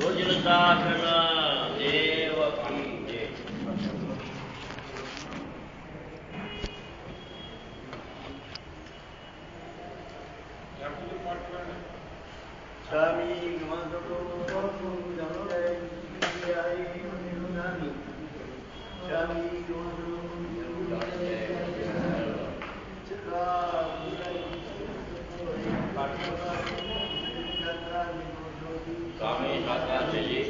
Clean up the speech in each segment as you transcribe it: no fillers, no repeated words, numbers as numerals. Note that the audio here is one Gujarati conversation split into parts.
ભોજનદાસન દેવ કી જય. સ્વામી સ્વામી સાકાશજી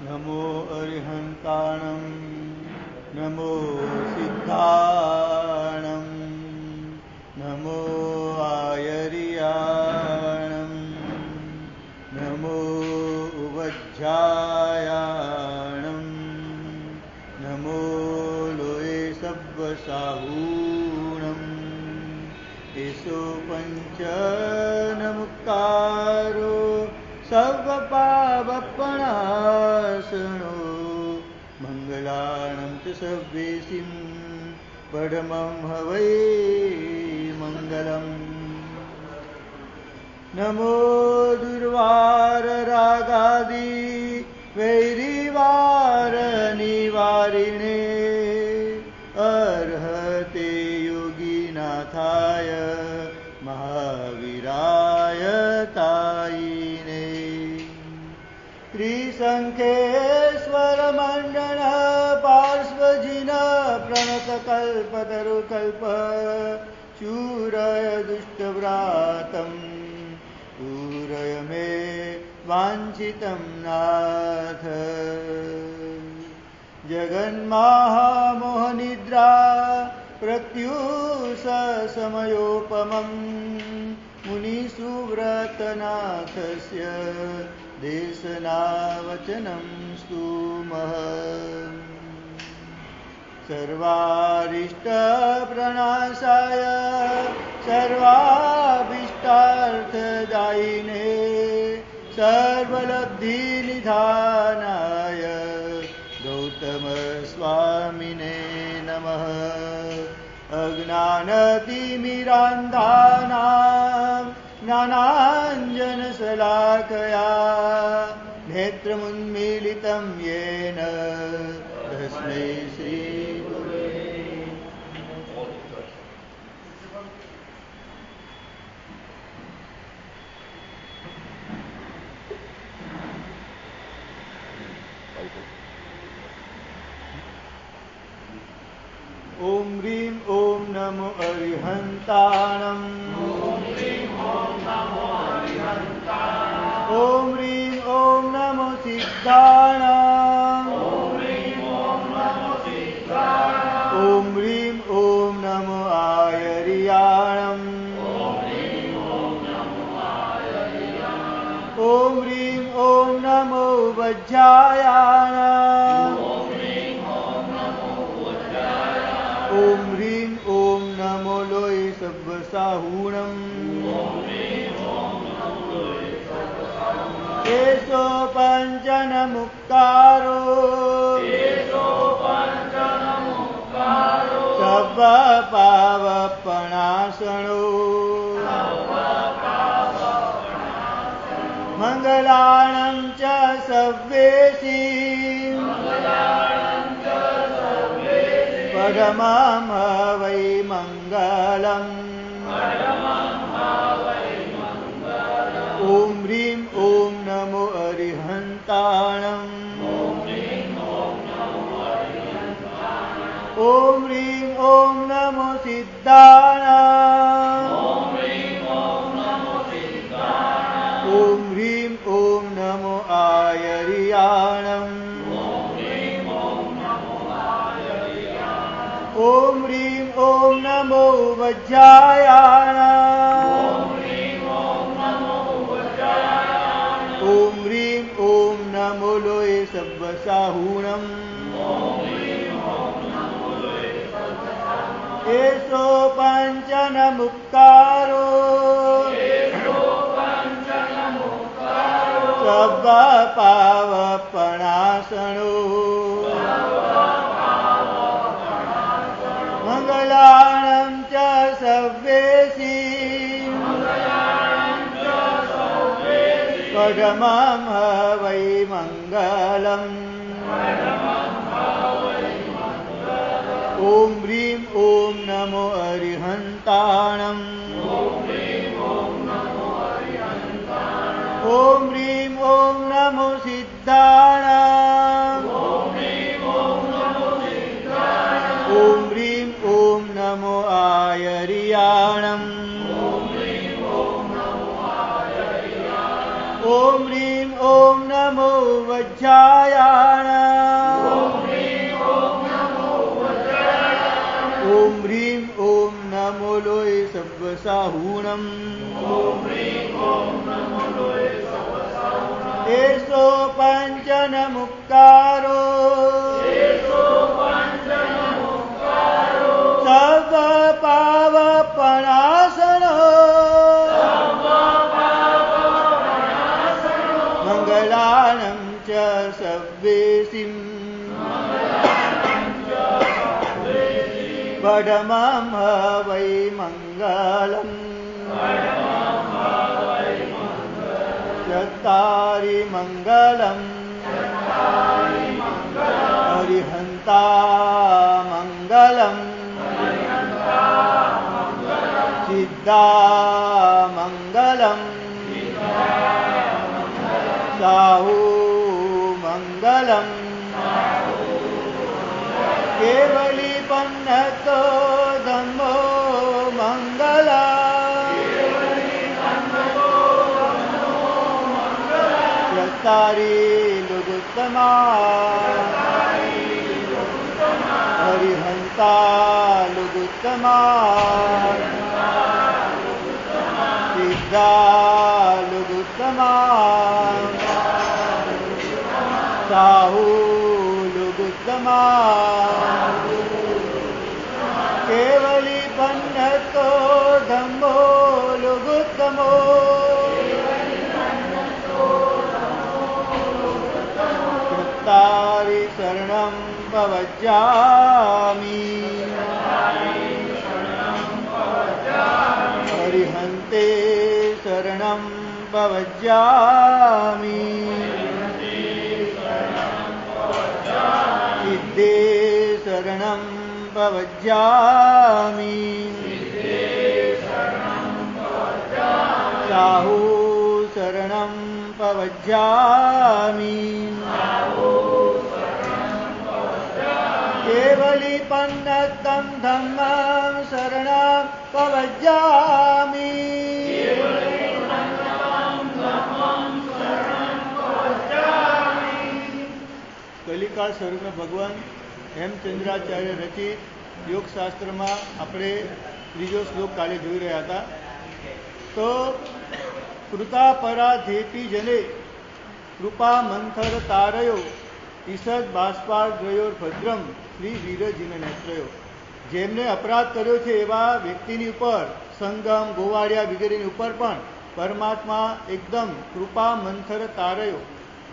નમો અરિહંતાણં નમો સિદ્ધાણં નમો આયર્યાણં નમો ઉવજ્જાયાણં નમો લોય સબ્બસાહૂણં એસો પંચનમુક્તારો સર્વપાવપણાસનો મંગલાણં ચ સવ્યેસિં પરમં હવૈ મંગલમ. નમો દુર્વાર રાગાદિ વૈરીવાર નિવારિણે અર્હતે યોગીનાથાય મહાવીરાય તાયિને ત્રિસંખેશ્વર મંડળ પાર્શ્વજીન પ્રણત કલ્પતરુકલ્પ ચૂરય દુષ્ટવ્રાતમ પૂરય મે વાંછિતમ નાથ. જગન્માહામોહનિદ્રા પ્રત્યુષ સમયોપમં મુનિસુવ્રતનાથસ્ય દેશનાવચनं સ્તુમઃ. સર્વારિષ્ટપ્રણાશાય સર્વાભીષ્ટાર્થદાયિને સર્વલબ્ધિનિધાનાય ગૌતમ સ્વામિને નમઃ. અજ્ઞાનતિમિરાન્ધાનાં જ્ઞાનાંજનશલાકયા નેત્રముન્મીલિतं येन તસ્मै શ્રી ગુરવે. ઓમ હ્રીમ ઓમ નમો અરિહંતાણં ઓમ હ્રીમ ઓમ નમો સિદ્ધાણં ઓમ હ્રીમ ઓમ નમો આયર્યાણં ઓમ હ્રીમ ઓમ નમો વજ્જાયાણં ઓમ હ્રીમ ઓમ નમો લોય સબ્બસાહૂણં એસો પંચનમુક્તારો સર્વપાવપણાસનો મંગલાણં ચ સવ્યેસિં પરમં હવૈ મંગલમ. ઓમ હ્રીમ ઓમ નમો અરિહંતાણં ઓમ હ્રીમ ઓમ નમો સિદ્ધાણં ઓમ હ્રીમ ઓમ નમો આયર્યાણં વજ્જાયાણ ઓમ હ્રીમ ઓમ નમો લોય સબ્બસાહુણમ એસો પંચન મુક્કારો સબ્બ પાવપણાસણો મંગલાણં ચ સવ્યેસી પદમં વૈ મંગલમ ઓમ હ્રીમ ઓમ નમો અરિહંતાણમ ઓમ હ્રીમ ઓમ નમો સિદ્ધાણમ ઓમ હ્રીમ ઓમ નમો આયર્યાણમ ઓમ હ્રીમ ઓમ નમો વજ્જાયાણ ઓમ હ્રીમ ઓમ નમો લોય સબ્બસાહુણમ એસો પંચન મુક્કારો સર્વ પાવપણાસણો મંગલાણં ચ સવ્યેસિં પદમં વૈ મંગલમ ચત્તારી મંગલમ અરિહંતા મંગલમ સિદ્ધા મંગલમ સાહુ મંગલમ કેવલી પન્નતો ધમ્મો મંગલા ચત્તારી લુગુત્તમા હરિહંતા લુગુત્તમા સિદ્ધા લુગુત્તમા સાહુ લુગુત્તમા કેવલી પન્નતો ધમ્મો લુગુત્તમો ચત્તારી શરણં પવજ્જામિ હરિહંતે શરણં પવજ્જામિ સિદ્ધે શરણં પવજ્જામિ સાહુ શરણં પવજ્જામિ કેવલી પન્નતં ધમ્મં શરણં પવજ્જામિ કલિકાળ સ્વરૂપ ભગવાન હેમચંદ્રાચાર્ય રચિત યોગશાસ્ત્રમાં આપણે ત્રીજો શ્લોક કાલે જોઈ રહ્યા હતા. તો કૃતા પરાધેતી જને કૃપા મંથર તારયો ઈષદ બાષ્પાર્દ્રયોર ભદ્રમ શ્રી વીરજીન નેત્રયો. જેમને અપરાધ કર્યો છે એવા વ્યક્તિની ઉપર, સંગમ, ગોવાળિયા વગેરેની ઉપર પણ પરમાત્મા એકદમ કૃપા મંથર તારયો,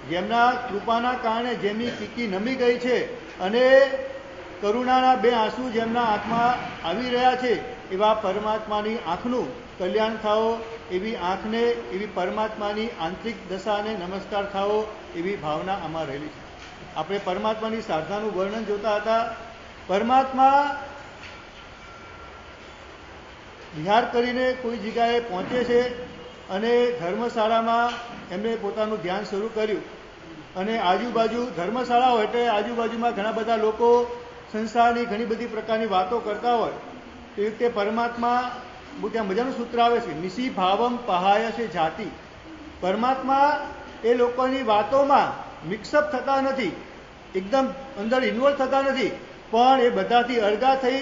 જેમના કૃપાના કારણે જેમની પીકી નમી ગઈ છે અને કરુણાના બે આંસુ જેમના આંખમાં આવી રહ્યા છે એવા પરમાત્માની આંખનું કલ્યાણ થાઓ, એવી આંખને, એવી પરમાત્માની આંતરિક દશાને નમસ્કાર થાઓ, એવી ભાવના આમાં રહેલી છે. આપણે પરમાત્માની સાધનાનું વર્ણન જોતા હતા. પરમાત્મા વિહાર કરીને કોઈ જગ્યાએ પહોંચે છે અને ધર્મશાળામાં એમણે પોતાનું ધ્યાન શરૂ કર્યું અને આજુબાજુ ધર્મશાળા હોય એટલે આજુબાજુમાં ઘણા બધા લોકો સંસારની ઘણી બધી પ્રકારની વાતો કરતા હોય. એ રીતે પરમાત્મા ત્યાં મજાનું સૂત્ર આવે છે, નિશી ભાવમ પહાય છે જાતિ. પરમાત્મા એ લોકોની વાતોમાં મિક્સઅપ થતા નથી, એકદમ અંદર ઇન્વોલ્વ થતા નથી, પણ એ બધાથી અળગા થઈ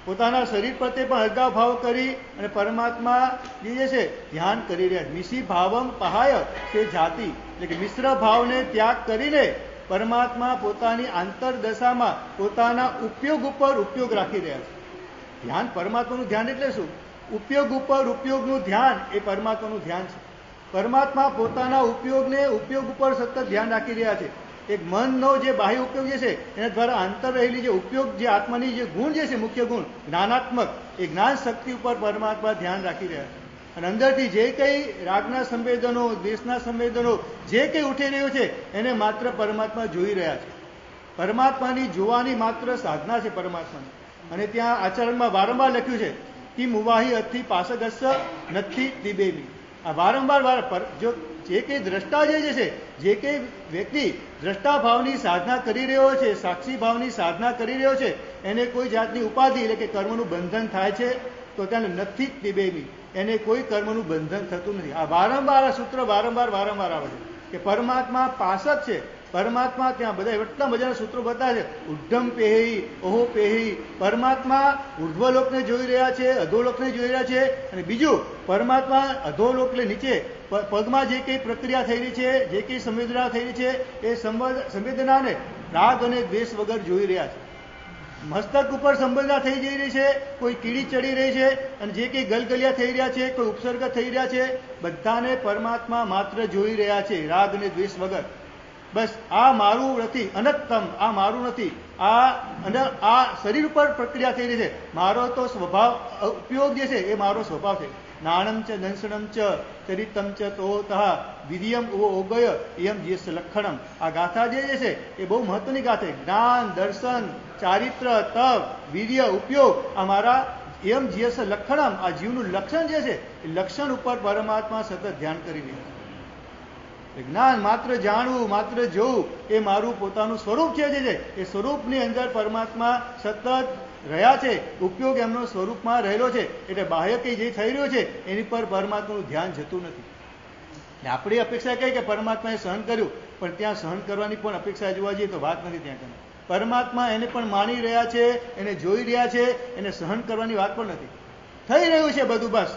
પોતાના શરીર પ્રત્યે પણ અલગાવ ભાવ કરી અને પરમાત્મા જે છે ધ્યાન કરી રહ્યા છે. મિશી ભાવમ પહાય તે જાતિ, એટલે કે મિશ્ર ભાવને ત્યાગ કરીને પરમાત્મા પોતાની આંતરદશામાં પોતાના ઉપયોગ ઉપર ઉપયોગ રાખી રહ્યા છે. ધ્યાન પરમાત્માનું ધ્યાન એટલે શું? ઉપયોગ ઉપર ઉપયોગનું ધ્યાન એ પરમાત્માનું ધ્યાન છે. પરમાત્મા પોતાના ઉપયોગ ઉપર સતત ધ્યાન રાખી રહ્યા છે. એક મનનો જે બાહ્ય ઉપયોગ જે છે એના દ્વારા આંતર રહેલી જે ઉપયોગ, જે આત્માની જે ગુણ જે છે, મુખ્ય ગુણ જ્ઞાનાત્મક, એ જ્ઞાન શક્તિ ઉપર પરમાત્મા ધ્યાન રાખી રહ્યા છે. અને અંદરથી જે કંઈ રાગના સંવેદનો, દ્વેષના સંવેદનો જે કંઈ ઉઠી રહ્યું છે એને માત્ર પરમાત્મા જોઈ રહ્યા છે. પરમાત્માની જોવાની માત્ર સાધના છે પરમાત્માની. અને ત્યાં આચરણમાં વારંવાર લખ્યું છે કિમ ઉવાહી અથી પાસગસ્સ નથી દિબેમી. આ વારંવાર જો જે કંઈ દ્રષ્ટા જે છે, જે કંઈ વ્યક્તિ દ્રષ્ટા ભાવની સાધના કરી રહ્યો છે, સાક્ષી ભાવની સાધના કરી રહ્યો છે, એને કોઈ જાતની ઉપાધિ એટલે કે કર્મનું બંધન થાય છે તો ત્યાં નથી દિબેમી, એને કોઈ કર્મનું બંધન થતું નથી. આ વારંવાર આ સૂત્ર વારંવાર આવે છે કે પરમાત્મા પાસક છે. પરમાત્મા ત્યાં બધા એટલા મજાના સૂત્રો બતાવે છે. ઉદ્ધમ પેહી, ઓહો પેહી. પરમાત્મા ઉર્ધ્વલોકને જોઈ રહ્યા છે, અધોલોકને જોઈ રહ્યા છે. અને બીજું, પરમાત્મા અધોલોકને નીચે પગમાં જે કંઈ પ્રક્રિયા થઈ રહી છે, જે કંઈ સંવેદના થઈ રહી છે, એ સંવેદનાને રાગ અને દ્વેષ વગર જોઈ રહ્યા છે. મસ્તક ઉપર સંવેદના થઈ જઈ રહી છે, કોઈ કીડી ચડી રહી છે, અને જે કંઈ ગલગલિયા થઈ રહ્યા છે, કોઈ ઉપસર્ગ થઈ રહ્યા છે, બધાને પરમાત્મા માત્ર જોઈ રહ્યા છે રાગ અને દ્વેષ વગર. બસ આ મારું નથી, અનંતમ, આ મારું નથી, આ શરીર ઉપર પ્રક્રિયા થઈ રહી છે. મારો તો સ્વભાવ, ઉપયોગ જે છે એ મારો સ્વભાવ છે. નાણમ ચ દંશનમ ચ ચરિતમ ચ તોતઃ વિરિયમ ઓગય એમ જીસ લક્ષણમ. આ ગાથા જે છે એ બહુ મહત્વની ગાથા છે. જ્ઞાન, દર્શન, ચારિત્ર, તપ, વીર્ય, ઉપયોગ, આ મારા એમ જીસ લક્ષણમ, આ જીવનું લક્ષણ જે છે એ લક્ષણ ઉપર પરમાત્મા સતત ધ્યાન કરી રહ્યા છે. જ્ઞાન માત્ર જાણવું, માત્ર જોવું, એ મારું પોતાનું સ્વરૂપ છે જે એ સ્વરૂપની અંદર પરમાત્મા સતત રહ્યા છે. ઉપયોગ એમનો સ્વરૂપમાં રહેલો છે. એટલે બાહ્ય કંઈ જે થઈ રહ્યું છે એની પર પરમાત્માનું ધ્યાન જતું નથી. આપણી અપેક્ષા કહી કે પરમાત્માએ સહન કર્યું, પણ ત્યાં સહન કરવાની પણ અપેક્ષા જોવા જઈએ તો વાત નથી ત્યાં કરી. પરમાત્મા એને પણ માની રહ્યા છે, એને જોઈ રહ્યા છે, એને સહન કરવાની વાત પણ નથી. થઈ રહ્યું છે બધું. બસ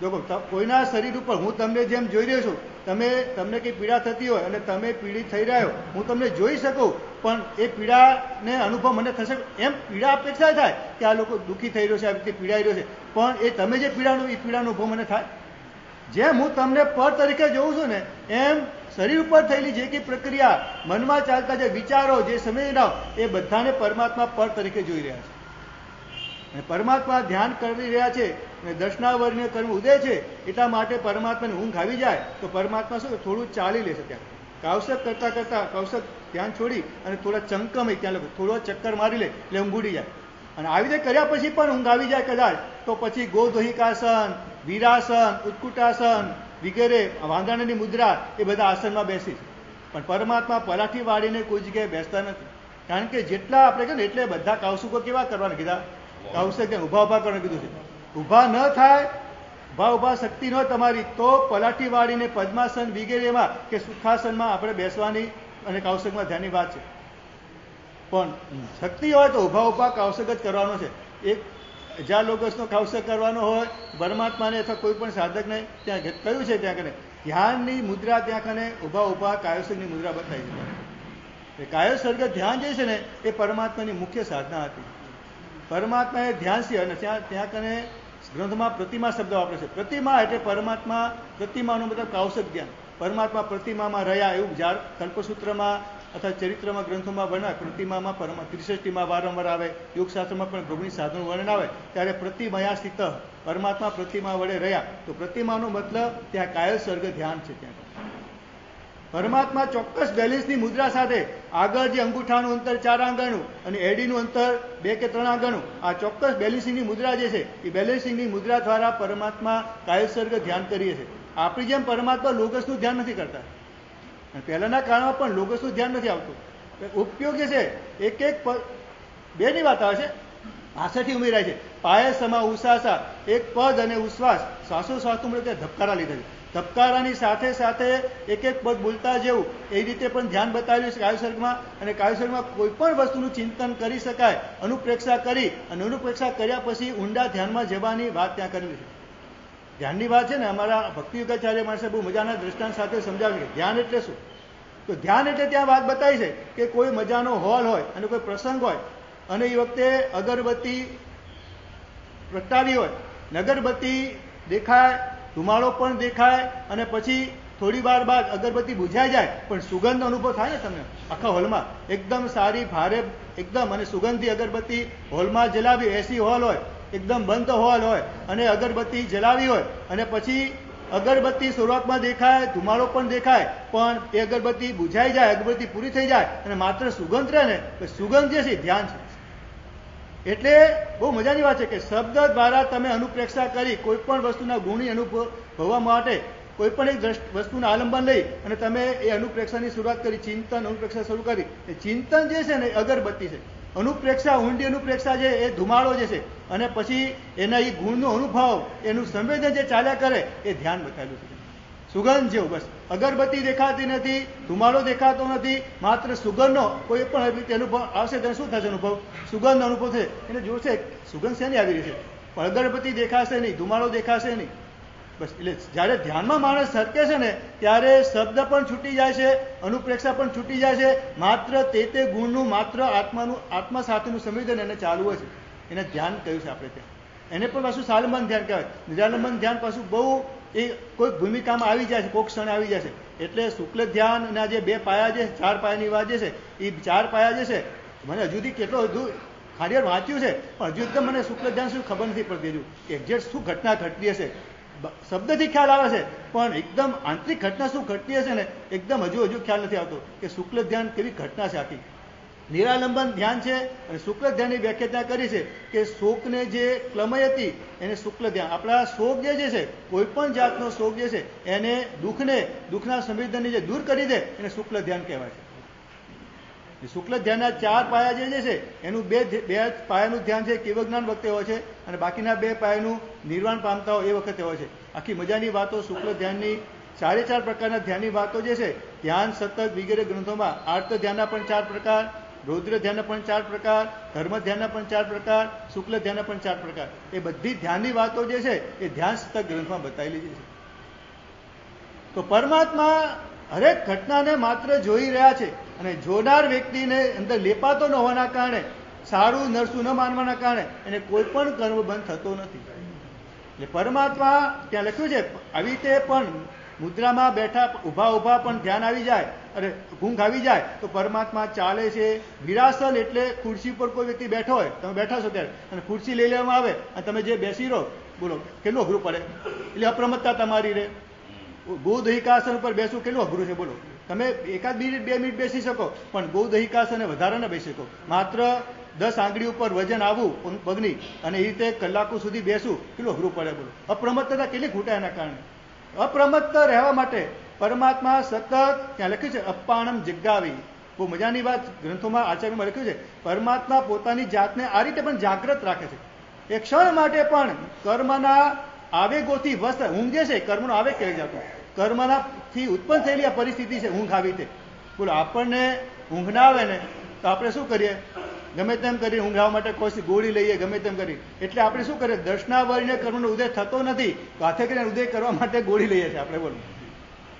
જો કોઈના શરીર ઉપર હું તમને જેમ જોઈ રહ્યો છું, તમને કંઈ પીડા થતી હોય અને તમે પીડિત થઈ રહ્યા હો, હું તમને જોઈ શકું, પણ એ પીડાને અનુભવ મને થશે એમ પીડા અપેક્ષા થાય કે આ લોકો દુઃખી થઈ રહ્યો છે, આ વ્યક્તિ પીડાઈ રહ્યો છે, પણ એ તમે જે પીડાનો અનુભવ મને થાય. જેમ હું તમને પર તરીકે જોઉં છું ને, એમ શરીર ઉપર થયેલી જે કંઈ પ્રક્રિયા, મનમાં ચાલતા જે વિચારો, જે સંવેદનાઓ, એ બધાને પરમાત્મા પર તરીકે જોઈ રહ્યા છે. અને પરમાત્મા ધ્યાન કરી રહ્યા છે અને દર્શનાવર્ણ્ય કર્મ ઉદય છે. એટલા માટે પરમાત્માની ઊંઘ આવી જાય તો પરમાત્મા શું થોડું ચાલી લેશે. ત્યાં કૌશક કરતા કૌશક ધ્યાન છોડી અને થોડા ચંકમ ત્યાં થોડો ચક્કર મારી લે એટલે ઊંઘ ઉડી જાય. અને આવી રીતે કર્યા પછી પણ ઊંઘ આવી જાય કદાચ, તો પછી ગોદોહિકાસન, વીરાસન, ઉત્કુટાસન વગેરે વાંદરાની મુદ્રા, એ બધા આસનમાં બેસી છે. પણ પરમાત્મા પલાઠી વાળીને કોઈ જગ્યાએ બેસતા નથી. કારણ કે જેટલા આપણે કહે ને એટલે બધા કૌશિકો કેવા કરવાના કીધા? કૌશિક ઉભા કરવાનું કીધું છે. ઉભા ન થાય, ઉભા શક્તિ ન તમારી, તો પલાઠી વાળીને પદ્માસન વગેરેમાં કે સુખાસનમાં આપણે બેસવાની અને કૌશિકમાં ધ્યાનની વાત છે. પણ શક્તિ હોય તો ઉભા કૌશિક જ કરવાનો છે. 1000 લોકોનો કૌશિક કરવાનો હોય પરમાત્માને અથવા કોઈ પણ સાધકને ત્યાં કહ્યું છે. ત્યાં કને ધ્યાનની મુદ્રા, ત્યાં કને ઉભા કાયોસર્ગની મુદ્રા બતાવી છે. કાયોસર્ગ ધ્યાન જે છે ને એ પરમાત્માની મુખ્ય સાધના હતી. પરમાત્મા એ ધ્યાન છે. અને ત્યાં કને ગ્રંથમાં પ્રતિમા શબ્દ વાપરે છે. પ્રતિમા એટલે પરમાત્મા, પ્રતિમાનો મતલબ કૌશિક ધ્યાન. પરમાત્મા પ્રતિમામાં રહ્યા એવું કલ્પસૂત્રમાં અથવા ચરિત્રમાં ગ્રંથોમાં વર્ણન, પ્રતિમામાં ત્રિસૃષ્ટિમાં વારંવાર આવે, યોગશાસ્ત્રમાં પણ પ્રભુની સાધનું વર્ણન આવે. ત્યારે પ્રતિમયા સ્થિત, પરમાત્મા પ્રતિમા વડે રહ્યા. તો પ્રતિમાનો મતલબ ત્યાં કાયોસર્ગ ધ્યાન છે. ત્યાં પરમાત્મા ચોક્કસ બેલેન્સની મુદ્રા સાથે આગળ જે અંગૂઠાનું અંતર 4 આંગળનું અને એડીનું અંતર 2 કે 3 આંગળનું, આ ચોક્કસ બેલેન્સિંગની મુદ્રા જે છે એ બેલેન્સિંગની મુદ્રા દ્વારા પરમાત્મા કાયોસર્ગ ધ્યાન કરીએ છીએ. આપણી જેમ પરમાત્મા લોગસનું ધ્યાન નથી કરતા. પહેલાના કાળમાં પણ લોગસનું ધ્યાન નથી આવતું. ઉપયોગ જે છે એક બેની વાત આવે છે, ભાષાથી ઉમેરાય છે. પાય સમા ઉશ્વાસા, એક પદ અને ઉશ્વાસ, શ્વાસોશ્વાસનું મળે ત્યાં ધબકારા લીધા છે. ધબકારાની સાથે સાથે એક એક પદ બોલતા જેવું એ રીતે પણ ધ્યાન બતાવ્યું છે કાવ્યસર્ગમાં. અને કાવ્યસર્ગમાં કોઈ પણ વસ્તુનું ચિંતન કરી શકાય, અનુપ્રેક્ષા કરી અને અનુપ્રેક્ષા કર્યા પછી ઊંડા ધ્યાનમાં જવાની વાત ત્યાં કરેલી છે. ધ્યાનની વાત છે ને, અમારા ભક્તિ યોગાચાર્ય માણસે બહુ મજાના દ્રષ્ટાંત સાથે સમજાવ્યું કે ધ્યાન એટલે શું. તો ધ્યાન એટલે ત્યાં વાત બતાવી છે કે કોઈ મજાનો હોલ હોય અને કોઈ પ્રસંગ હોય અને એ વખતે અગરબત્તી પ્રગટાવી હોય, અગરબત્તી દેખાય, ધુમાડો પણ દેખાય અને પછી થોડી વાર બાદ અગરબત્તી બુઝાઈ જાય પણ સુગંધ અનુભવ થાય ને તમને આખા હોલમાં, એકદમ સારી ભારે એકદમ અને સુગંધી અગરબત્તી હોલમાં જલાવી, એસી હોલ હોય, એકદમ બંધ હોલ હોય અને અગરબત્તી જલાવી હોય અને પછી અગરબત્તી શરૂઆતમાં દેખાય, ધુમાડો પણ દેખાય પણ એ અગરબત્તી બુઝાઈ જાય, અગરબત્તી પૂરી થઈ જાય અને માત્ર સુગંધ રહે ને, સુગંધ જે છે ધ્યાન છે. એટલે બહુ મજાની વાત છે કે શબ્દ દ્વારા તમે અનુપ્રેક્ષા કરી કોઈ પણ વસ્તુના ગુણી અનુભવવા માટે કોઈ પણ એક વસ્તુનું આલંબન લઈ અને તમે એ અનુપ્રેક્ષાની શરૂઆત કરી, ચિંતન અનુપ્રેક્ષા શરૂ કરી. એ ચિંતન જે છે ને અગરબત્તી છે, અનુપ્રેક્ષા ઊંડી અનુપ્રેક્ષા છે એ ધુમાડો જે છે અને પછી એના એ ગુણનો અનુભવ, એનું સંવેદન જે ચાલ્યા કરે એ ધ્યાન બતાવેલું છે. સુગંધ જેવું, બસ અગરબત્તી દેખાતી નથી, ધુમાડો દેખાતો નથી, માત્ર સુગંધનો કોઈ પણ રીતે અનુભવ આવશે તેને શું થશે અનુભવ? સુગંધ અનુભવ થશે. એને જોશે સુગંધ શેની આવી રહી છે પણ અગરબત્તી દેખાશે નહીં, ધુમાડો દેખાશે નહીં. બસ એટલે જ્યારે ધ્યાનમાં માણસ સરકે છે ને ત્યારે શબ્દ પણ છૂટી જાય છે, અનુપ્રેક્ષા પણ છૂટી જાય છે, માત્ર તે ગુણનું માત્ર આત્મા સાથેનું સંવેદન એને ચાલુ હોય છે. એને ધ્યાન કહ્યું છે આપણે ત્યાં. એને પણ પાછું સાલંબન ધ્યાન કહેવાય. નિરાલંબન ધ્યાન પાછું બહુ એ કોઈક ભૂમિકામાં આવી જાય છે, કોઈક ક્ષણે આવી જાય છે. એટલે શુક્લ ધ્યાન અને જે બે પાયા છે, 4 પાયાની વાત જે છે એ 4 પાયા જે છે મને હજુ સુધી કેટલો હજુ ખાલી વાંચ્યું છે પણ હજુ એકદમ મને શુક્લ ધ્યાન શું ખબર નથી પડતી હજુ એક્ઝેક્ટ શું ઘટના ઘટતી હશે. શબ્દથી ખ્યાલ આવે છે પણ એકદમ આંતરિક ઘટના શું ઘટતી હશે ને એકદમ હજુ ખ્યાલ નથી આવતો કે શુક્લ ધ્યાન કેવી ઘટના છે આખી. નિરાલંબન ધ્યાન છે અને શુક્લ ધ્યાનની વ્યાખ્યા ત્યાં કરી છે કે શોકને જે ક્લમય હતી એને શુક્લ ધ્યાન. આપણા શોક જે છે કોઈ પણ જાતનો શોક જે છે એને દુઃખના સંવેદનને જે દૂર કરી દે એને શુક્લ ધ્યાન કહેવાય છે. શુક્લ ધ્યાનના 4 પાયા જે છે એનું બે પાયાનું ધ્યાન છે કેવજ્ઞાન વખતે હોય છે અને બાકીના 2 પાયાનું નિર્વાણ પામતા હોય એ વખતે હોય છે. આખી મજાની વાતો શુક્લ ધ્યાનની 4 પ્રકારના ધ્યાનની વાતો જે છે ધ્યાન સતત વગેરે ગ્રંથોમાં. આર્ત ધ્યાનના પણ 4 પ્રકાર, રૌદ્ર ધ્યાનના પણ 4 પ્રકાર, ધર્મ ધ્યાનના પણ 4 પ્રકાર, શુક્લ ધ્યાનના પણ 4 પ્રકાર. એ બધી ધ્યાનની વાતો જે છે એ ધ્યાન સતત ગ્રંથમાં બતાવેલી છે. તો પરમાત્મા હરેક ઘટનાને માત્ર જોઈ રહ્યા છે અને જોનાર વ્યક્તિને અંદર લેપાતો ન હોવાના કારણે, સારું નરસું ન માનવાના કારણે એને કોઈ પણ કર્મ બંધ થતો નથી. એટલે પરમાત્મા ત્યાં લખ્યું છે આવી રીતે પણ મુદ્રામાં બેઠા ઊભા પણ ધ્યાન આવી જાય અને ઊંઘ આવી જાય તો પરમાત્મા ચાલે છે. વિરાસન એટલે ખુરશી પર કોઈ વ્યક્તિ બેઠો હોય, તમે બેઠા છો ત્યારે અને ખુરશી લઈ લેવામાં આવે અને તમે જે બેસી રહો, બોલો કેટલું અઘરું પડે. એટલે અપ્રમત્તા તમારી રહે. ગોદહિકાસન પર બેસવું કેટલું અઘરું છે બોલો. તમે 1 મિનિટ 2 મિનિટ બેસી શકો પણ ગોદહિકાસન વધારે ન બેસી શકો. માત્ર 10 આંગળી ઉપર વજન આવવું પગની અને એ રીતે કલાકો સુધી બેસવું કેટલું અઘરું પડે બોલો. અપ્રમત્તતા કેટલી ખૂટે એના કારણે. અપ્રમત્ત રહેવા માટે પરમાત્મા સતત ત્યાં લખ્યું છે અપ્પાણમ જગ્ગાવી. બહુ મજાની વાત ગ્રંથોમાં આચાર્યમાં લખ્યું છે પરમાત્મા પોતાની જાતને આ રીતે પણ જાગ્રત રાખે છે. એક ક્ષણ માટે પણ કર્મના આવેગોથી વસ્ત, ઊંઘ જે છે કર્મનો આવેગ કહેવાય જતો, કર્મનાથી ઉત્પન્ન થયેલી આ પરિસ્થિતિ છે ઊંઘ આવી તે બોલો. આપણને ઊંઘ ના આવે ને તો આપણે શું કરીએ? ગમે તેમ કરી ઊંઘ આવવા માટે કોઈ ગોળી લઈએ, ગમે તેમ કરી. એટલે આપણે શું કરીએ? દર્શનાવરીને કર્મનો ઉદય થતો નથી તો હાથે કરીને ઉદય કરવા માટે ગોળી લઈએ છીએ આપણે બોલો.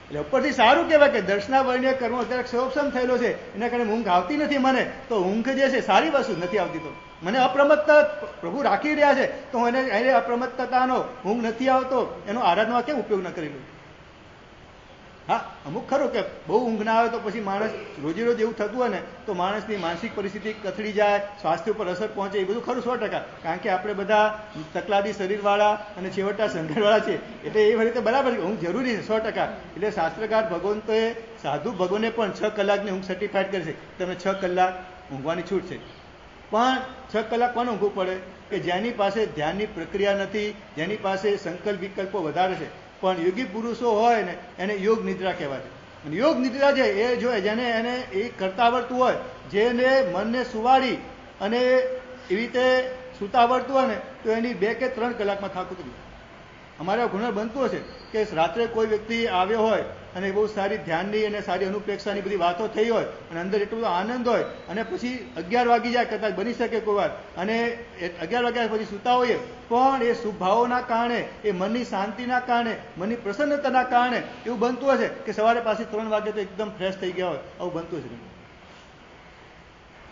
એટલે ઉપરથી સારું કહેવાય કે દર્શનાવરીને કર્મ અત્યારે ક્ષયોપસમ થયેલો છે એના કારણે ઊંઘ આવતી નથી મને, તો ઊંઘ જે છે સારી વસ્તુ નથી આવતી. તો મને અપ્રમત્તતા પ્રભુ રાખી રહ્યા છે તો એને અપ્રમત્તતાનો ઊંઘ નથી આવતો એનો આરાધનામાં કેમ ઉપયોગ ન કરી લઉં? હા, અમુક ખરું કે બહુ ઊંઘ ના આવે તો પછી માણસ રોજે રોજ એવું થતું હોય ને તો માણસની માનસિક પરિસ્થિતિ કથળી જાય, સ્વાસ્થ્ય ઉપર અસર પહોંચે, એ બધું ખરું 100%. કારણ કે આપણે બધા તકલાદી શરીરવાળા અને છેવટા સંઘારવાળા છે એટલે એ રીતે બરાબર ઊંઘ જરૂરી છે 100%. એટલે શાસ્ત્રકાર ભગવંતોએ સાધુ ભગવાને પણ 6 કલાકની ઊંઘ સર્ટિફાઈડ કરી છે. તમને 6 કલાક ઊંઘવાની છૂટ છે. પણ 6 કલાક કોને ઊંઘવું પડે? કે જેની પાસે ધ્યાનની પ્રક્રિયા નથી, જેની પાસે સંકલ્પ વિકલ્પો વધારે છે. પણ યોગી પુરુષો હોય ને એને યોગ નિદ્રા કહેવાય છે. અને યોગ નિદ્રા છે એ જો જેને એને એ કરતા આવડતું હોય, જેને મનને સુવાડી અને એવી રીતે સૂતા આવડતું હોય ને તો એની 2 કે 3 કલાકમાં થાક ઉતરી જાય. અમારા ઘણા બનતું હશે કે રાત્રે કોઈ વ્યક્તિ આવ્યો હોય અને બહુ સારી ધ્યાનની અને સારી અનુપ્રેક્ષાની બધી વાતો થઈ હોય અને અંદર એટલો બધો આનંદ હોય અને પછી 11 વાગી જાય, કદાચ બની શકે કોઈ વાર, અને 11 વાગ્યા પછી સૂતા હોઈએ, પણ એ શુભ ભાવોના કારણે, એ મનની શાંતિના કારણે, મનની પ્રસન્નતાના કારણે એવું બનતું હશે કે સવારે પાછી 3 વાગે તો એકદમ ફ્રેશ થઈ ગયા હોય. આવું બનતું હશે.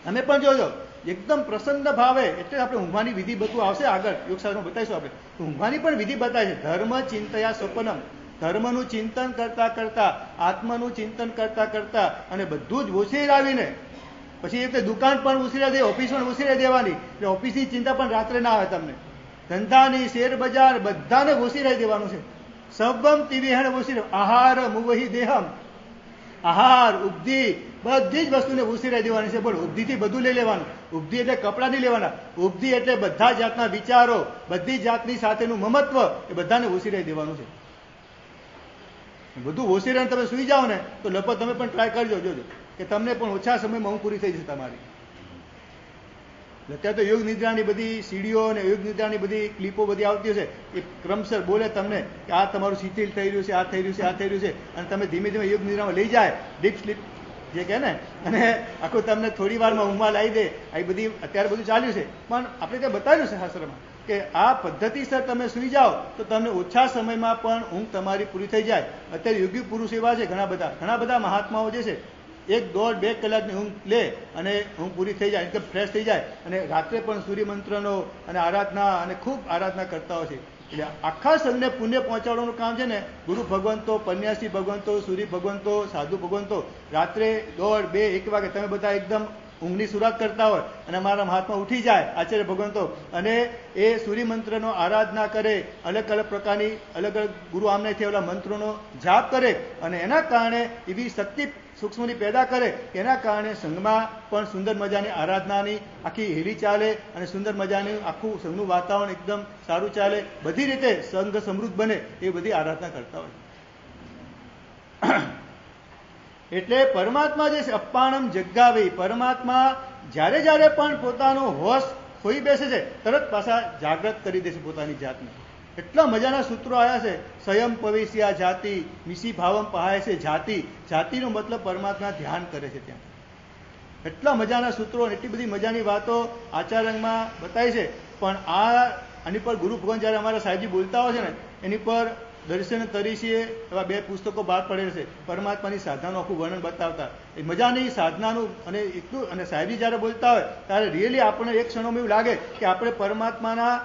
અમે પણ જોજો એકદમ પ્રસન્ન ભાવે, એટલે આપણે ઊંઘવાની વિધિ બધું આવશે આગળ યોગશાસ્ત્રમાં બતાવીશું. આપણે ઊંઘવાની પણ વિધિ બતાવી છે. ધર્મ ચિંતયા સ્વપ્નમ, ધર્મનું ચિંતન કરતા કરતા, આત્માનું ચિંતન કરતા કરતા અને બધું જ ઉછેરાવીને પછી એટલે દુકાન પણ ઉછેરા દે, ઓફિસ પણ ઉછેરી દેવાની, એટલે ઓફિસની ચિંતા પણ રાત્રે ના આવે તમને. ધંધાની, શેર બજાર બધાને ઉછેરાઈ દેવાનું છે. સબમ તિવિહણ ઉછેર, આહાર મુવહી દેહમ, આહાર ઉપધિ બધી જ વસ્તુને ઉછેરાઈ દેવાની છે. બોલો, ઉપધિથી બધું લઈ લેવાનું. ઉપધિ એટલે કપડાં નહીં લેવાના. ઉપધિ એટલે બધા જાતના વિચારો, બધી જાતની સાથેનું મમત્વ એ બધાને ઉછેરાઈ દેવાનું છે. બધું ઓછેરાને તમે સુઈ જાઓ ને તો લગભગ તમે પણ ટ્રાય કરજો, જોજો કે તમને પણ ઓછા સમયમાં ઊંઘ પૂરી થઈ જશે તમારી. અત્યારે તો યોગ નિદ્રાની બધી સીડીઓ અને યોગ નિદ્રાની બધી ક્લિપો બધી આવતી હશે, એ ક્રમશર બોલે તમને કે આ તમારું શિથિલ થઈ રહ્યું છે, આ થઈ રહ્યું છે, આ થઈ રહ્યું છે, અને તમે ધીમે ધીમે યોગ નિદ્રામાં લઈ જાય, ડીપ સ્લીપ જે કહે ને, અને આખું તમને થોડી વારમાં ઊંઘમાં લાવી દે. આ બધી અત્યારે બધું ચાલ્યું છે, પણ આપણે ત્યાં બતાવ્યું છે શાસ્ત્રમાં કે આ પદ્ધતિસર તમે સુઈ જાઓ તો તમને ઓછા સમયમાં પણ ઊંઘ તમારી પૂરી થઈ જાય. અત્યારે યોગી પુરુષ એવા છે ઘણા બધા મહાત્માઓ જે છે 1, 1.5, 2 કલાકની ઊંઘ લે અને ઊંઘ પૂરી થઈ જાય, એકદમ ફ્રેશ થઈ જાય, અને રાત્રે પણ સૂર્યમંત્રનો અને આરાધના અને ખૂબ આરાધના કરતા હોય છે. એટલે આખા સંઘને પુણ્ય પહોંચાડવાનું કામ છે ને ગુરુ ભગવંતો, પન્યાસી ભગવંતો, સૂર્ય ભગવંતો, સાધુ ભગવંતો રાત્રે 1.5, 2, 1 વાગે તમે બધા એકદમ ઊંઘની શરૂઆત કરતા હોય અને અમારા મહાત્મા ઉઠી જાય આચાર્ય ભગવંતો, અને એ સૂર્યમંત્રનો આરાધના કરે, અલગ અલગ પ્રકારની અલગ અલગ ગુરુ આમનેથી ઓલા મંત્રોનો જાપ કરે, અને એના કારણે એવી શક્તિ સૂક્ષ્મની પેદા કરે કે એના કારણે સંઘમાં પણ સુંદર મજાની આરાધનાની આખી હેલી ચાલે, અને સુંદર મજાનું આખું સંઘનું વાતાવરણ એકદમ સારું ચાલે, બધી રીતે સંઘ સમૃદ્ધ બને એ બધી આરાધના કરતા હોય. એટલે પરમાત્મા જે છે અપ્પાણમ જગ્ગાવી, પરમાત્મા જ્યારે જ્યારે પણ પોતાનો હોશ ખોઈ બેસે છે તરત પાછા જાગૃત કરી દે છે પોતાની જાતને. એટલા મજાના સૂત્રો આવ્યા છે. સ્વયં પવિષ્યા જાતિ, મિશી ભાવમ પહાય છે જાતિ. જાતિનો મતલબ પરમાત્મા ધ્યાન કરે છે ત્યાં. એટલા મજાના સૂત્રો, એટલી બધી મજાની વાતો આચાર્યમાં બતાવી છે. પણ આની પર ગુરુ ભગવાન જ્યારે અમારા સાહેબજી બોલતા હોય છે ને, એની પર દર્શન તરીસીએ એવા 2 પુસ્તકો બહાર પડેલ છે, પરમાત્માની સાધનાનું આખું વર્ણન બતાવતા. એ મજાની સાધનાનું, અને એટલું, અને સાહેબજી જ્યારે બોલતા હોય ત્યારે રિયલી આપણને એક ક્ષણોમાં એવું લાગે કે આપણે પરમાત્માના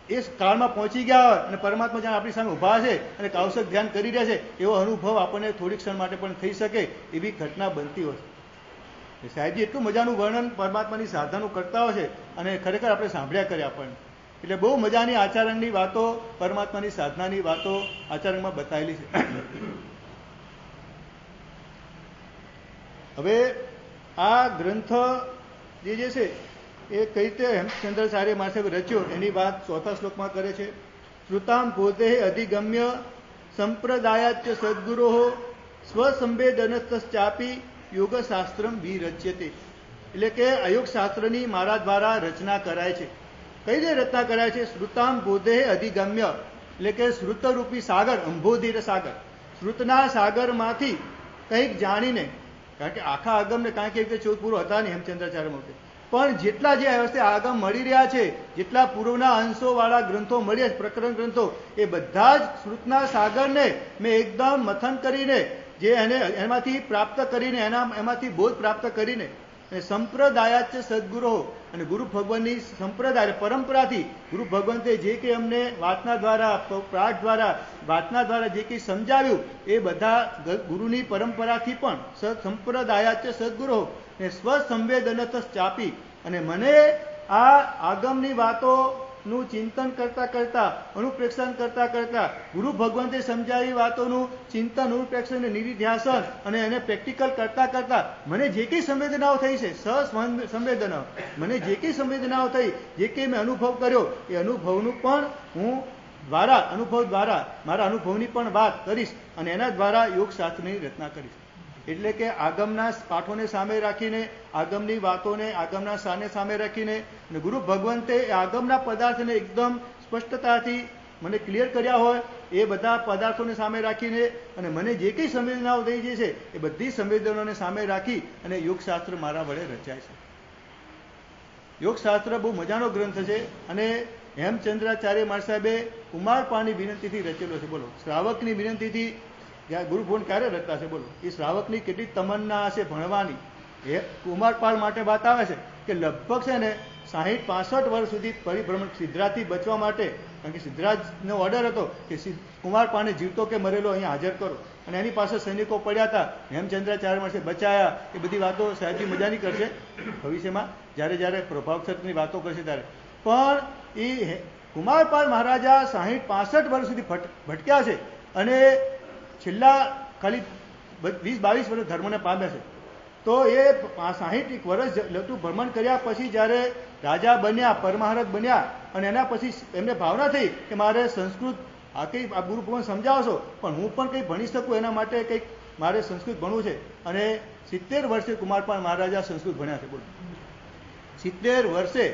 એ કાળમાં પહોંચી ગયા હોય અને પરમાત્મા જાણે આપણી સામે ઊભા છે અને કાવસક ધ્યાન કરી રહ્યા છે, એવો અનુભવ આપણને થોડી ક્ષણ માટે પણ થઈ શકે એવી ઘટના બનતી હોય છે. સાહેબજી એટલું મજાનું વર્ણન પરમાત્માની સાધનાનું કરતા હોય છે, અને ખરેખર આપણે સાંભળ્યા કરે આપણને. એટલે બહુ મજાની આચરણની વાતો, પરમાત્માની સાધનાની વાતો આચરણમાં બતાવેલી છે. હવે આ ગ્રંથ જે છે એ કઈ રીતે હેમચંદ્રાચાર્ય માસે રચ્યો એની વાત 4થા શ્લોકમાં કરે છે. શ્રુતામ બોધે અધિગમ્ય સંપ્રદાયાચ સદગુરો સ્વસંવેદનશ્ચાપી યોગશાસ્ત્રમ વિરચ્યતે. એટલે કે અયોગ શાસ્ત્રની મારા દ્વારા રચના કરાય છે. કઈ રીતે રચના કરાય છે? શ્રુતામ બોધે અધિગમ્ય, એટલે કે શ્રુતરૂપી સાગર, અંબોધિર સાગર, શ્રુતના સાગરમાંથી કંઈક જાણીને, કારણ કે આખા આગમને કારણ કે રીતે ચોથ પૂરો હતા નહીં હેમચંદ્રાચાર્ય માટે, પણ જેટલા જે અવસ્થે આગમ મળી રહ્યા છે, જેટલા પૂર્વના અંશોવાળા ગ્રંથો મળ્યા છે, પ્રકરણ ગ્રંથો, એ બધા જ શ્રુતના સાગરને મેં એકદમ મથન કરીને, જે એમાંથી પ્રાપ્ત કરીને, એમાંથી બોધ પ્રાપ્ત કરીને, સંપ્રદાયાચ સદગુરો, અને ગુરુ ભગવાનની સંપ્રદાય પરંપરાથી ગુરુ ભગવંતે જે કંઈ અમને વાતના દ્વારા, પાઠ દ્વારા, વાતના દ્વારા જે કંઈ સમજાવ્યું એ બધા ગુરુની પરંપરાથી પણ સંપ્રદાયાચ સદગુરો ને સ્વસંવેદનત ચાપી, અને મને આ આગમની વાતોનું ચિંતન કરતા કરતા, અનુપ્રેક્ષણ કરતા કરતા, ગુરુ ભગવંતે સમજાવી વાતોનું ચિંતન, અનુપ્રેક્ષણ, નિધિધ્યાસન અને એને પ્રેક્ટિકલ કરતા કરતા મને જે કંઈ સંવેદનાઓ થઈ છે, સંવેદનાઓ, મને જે કંઈ સંવેદનાઓ થઈ, જે કંઈ મેં અનુભવ કર્યો, એ અનુભવનું પણ હું અનુભવ દ્વારા મારા અનુભવની પણ વાત કરીશ, અને એના દ્વારા યોગશાસ્ત્રની રચના કરીશ. એટલે કે આગમના પાઠોને સામે રાખીને, આગમની વાતોને, આગમના સાને સામે રાખીને, અને ગુરુ ભગવંતે આગમના પદાર્થને એકદમ સ્પષ્ટતાથી મને ક્લિયર કર્યા હોય એ બધા પદાર્થોને સામે રાખીને અને મને જે કંઈ સંવેદનાઓ થઈ જે છે એ બધી સંવેદનાઓને સામે રાખી અને યોગશાસ્ત્ર મારા વડે રચાય છે. યોગશાસ્ત્ર બહુ મજાનો ગ્રંથ છે અને હેમચંદ્રાચાર્ય મહારાજ સાહેબે કુમારપાળની વિનંતીથી રચેલો છે. બોલો, શ્રાવકની વિનંતીથી ગુરુભુવન ક્યારે રચતા છે? બોલો, એ શ્રાવકની કેટલી તમન્ના હશે ભણવાની. એ કુમારપાળ માટે વાત આવે છે કે લગભગ છે ને 60-65 વર્ષ સુધી પરિભ્રમણ સિદ્ધરાજથી બચવા માટે, કારણ કે સિદ્ધરાજનો ઓર્ડર હતો કે કુમારપાળને જીવતો કે મરેલો અહીંયા હાજર કરો, અને એની પાસે સૈનિકો પડ્યા હતા. હેમચંદ્રાચાર્ય માટે બચાયા. એ બધી વાતો સાહેબજી મજાની કરશે ભવિષ્યમાં, જ્યારે પ્રભાવક્ષેત્રની વાતો કરશે ત્યારે. પણ એ કુમારપાળ મહારાજા 60-65 વર્ષ સુધી ભટક્યા છે અને છેલ્લા ખાલી 20-22 વર્ષ ધર્મને પામ્યા છે. તો એ 60 વર્ષ લગતું ભ્રમણ કર્યા પછી જ્યારે રાજા બન્યા, પરમહંસ બન્યા, અને એના પછી એમને ભાવના થઈ કે મારે સંસ્કૃત આ ગુરુભુવન સમજાવશો પણ હું પણ કંઈ ભણી શકું, એના માટે કંઈક મારે સંસ્કૃત ભણવું છે. અને 70 વર્ષે કુમારપાળ મહારાજા સંસ્કૃત ભણ્યા છે. બોલો, 70 વર્ષે.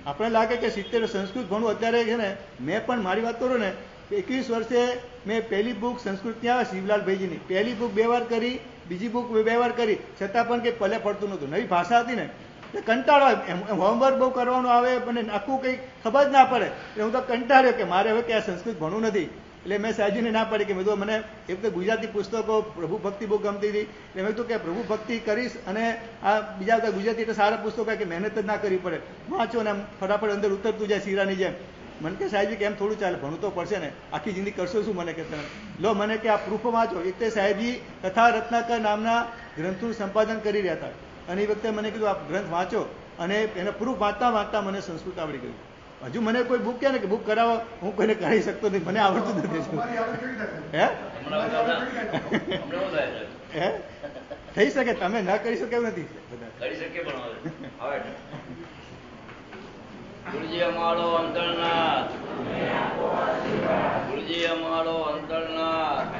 આપણે લાગે કે 70 સંસ્કૃત ભણવું અત્યારે છે ને, મેં પણ મારી વાત કરું ને 21 વર્ષે મેં પહેલી બુક સંસ્કૃત ત્યાં શિવલાલભાઈજીની પહેલી બુક 2 વાર કરી, બીજી બુક 2 વાર કરી, છતાં પણ કંઈ પલે પડતું નહોતું. નવી ભાષા હતી ને એટલે કંટાળો આવે, હોમવર્ક બહુ કરવાનું આવે અને આખું કંઈ ખબર જ ના પડે. એટલે હું તો કંટાળ્યો કે મારે હવે કે આ સંસ્કૃત ભણવું નથી. એટલે મેં સાહેબજીને ના પાડી કે મેં તો મને એક તો ગુજરાતી પુસ્તકો પ્રભુ ભક્તિ બહુ ગમતી હતી. એટલે મેં કીધું કે પ્રભુ ભક્તિ કરીશ અને આ બીજા બધા ગુજરાતી એટલે સારા પુસ્તકો કે મહેનત જ ના કરવી પડે, વાંચો ને ફટાફટ અંદર ઉતરતું જાય શીરાની જેમ. મને કે સાહેબજી કે એમ થોડું ચાલે, ભણવું તો પડશે ને, આખી જિંદગી કરશો શું? મને કે તમે લો, મને કે આ પ્રૂફ વાંચો. એટલે સાહેબજી કથા રત્નાકર નામના ગ્રંથનું સંપાદન કરી રહ્યા હતા અને એ વખતે મને કીધું આ ગ્રંથ વાંચો, અને એના પ્રૂફ વાંચતા મને સંસ્કૃત આવડી ગયું. હજુ મને કોઈ બુક કહે ને કે બુક કરાવો, હું કોઈને કરાવી શકતો નથી, મને આવડતું નથી. હે થઈ શકે, તમે ના કરી શકો એવું નથી. ગુરુજી અમારો અંતરનાથ, ગુરુજી અમારો અંતરનાથ,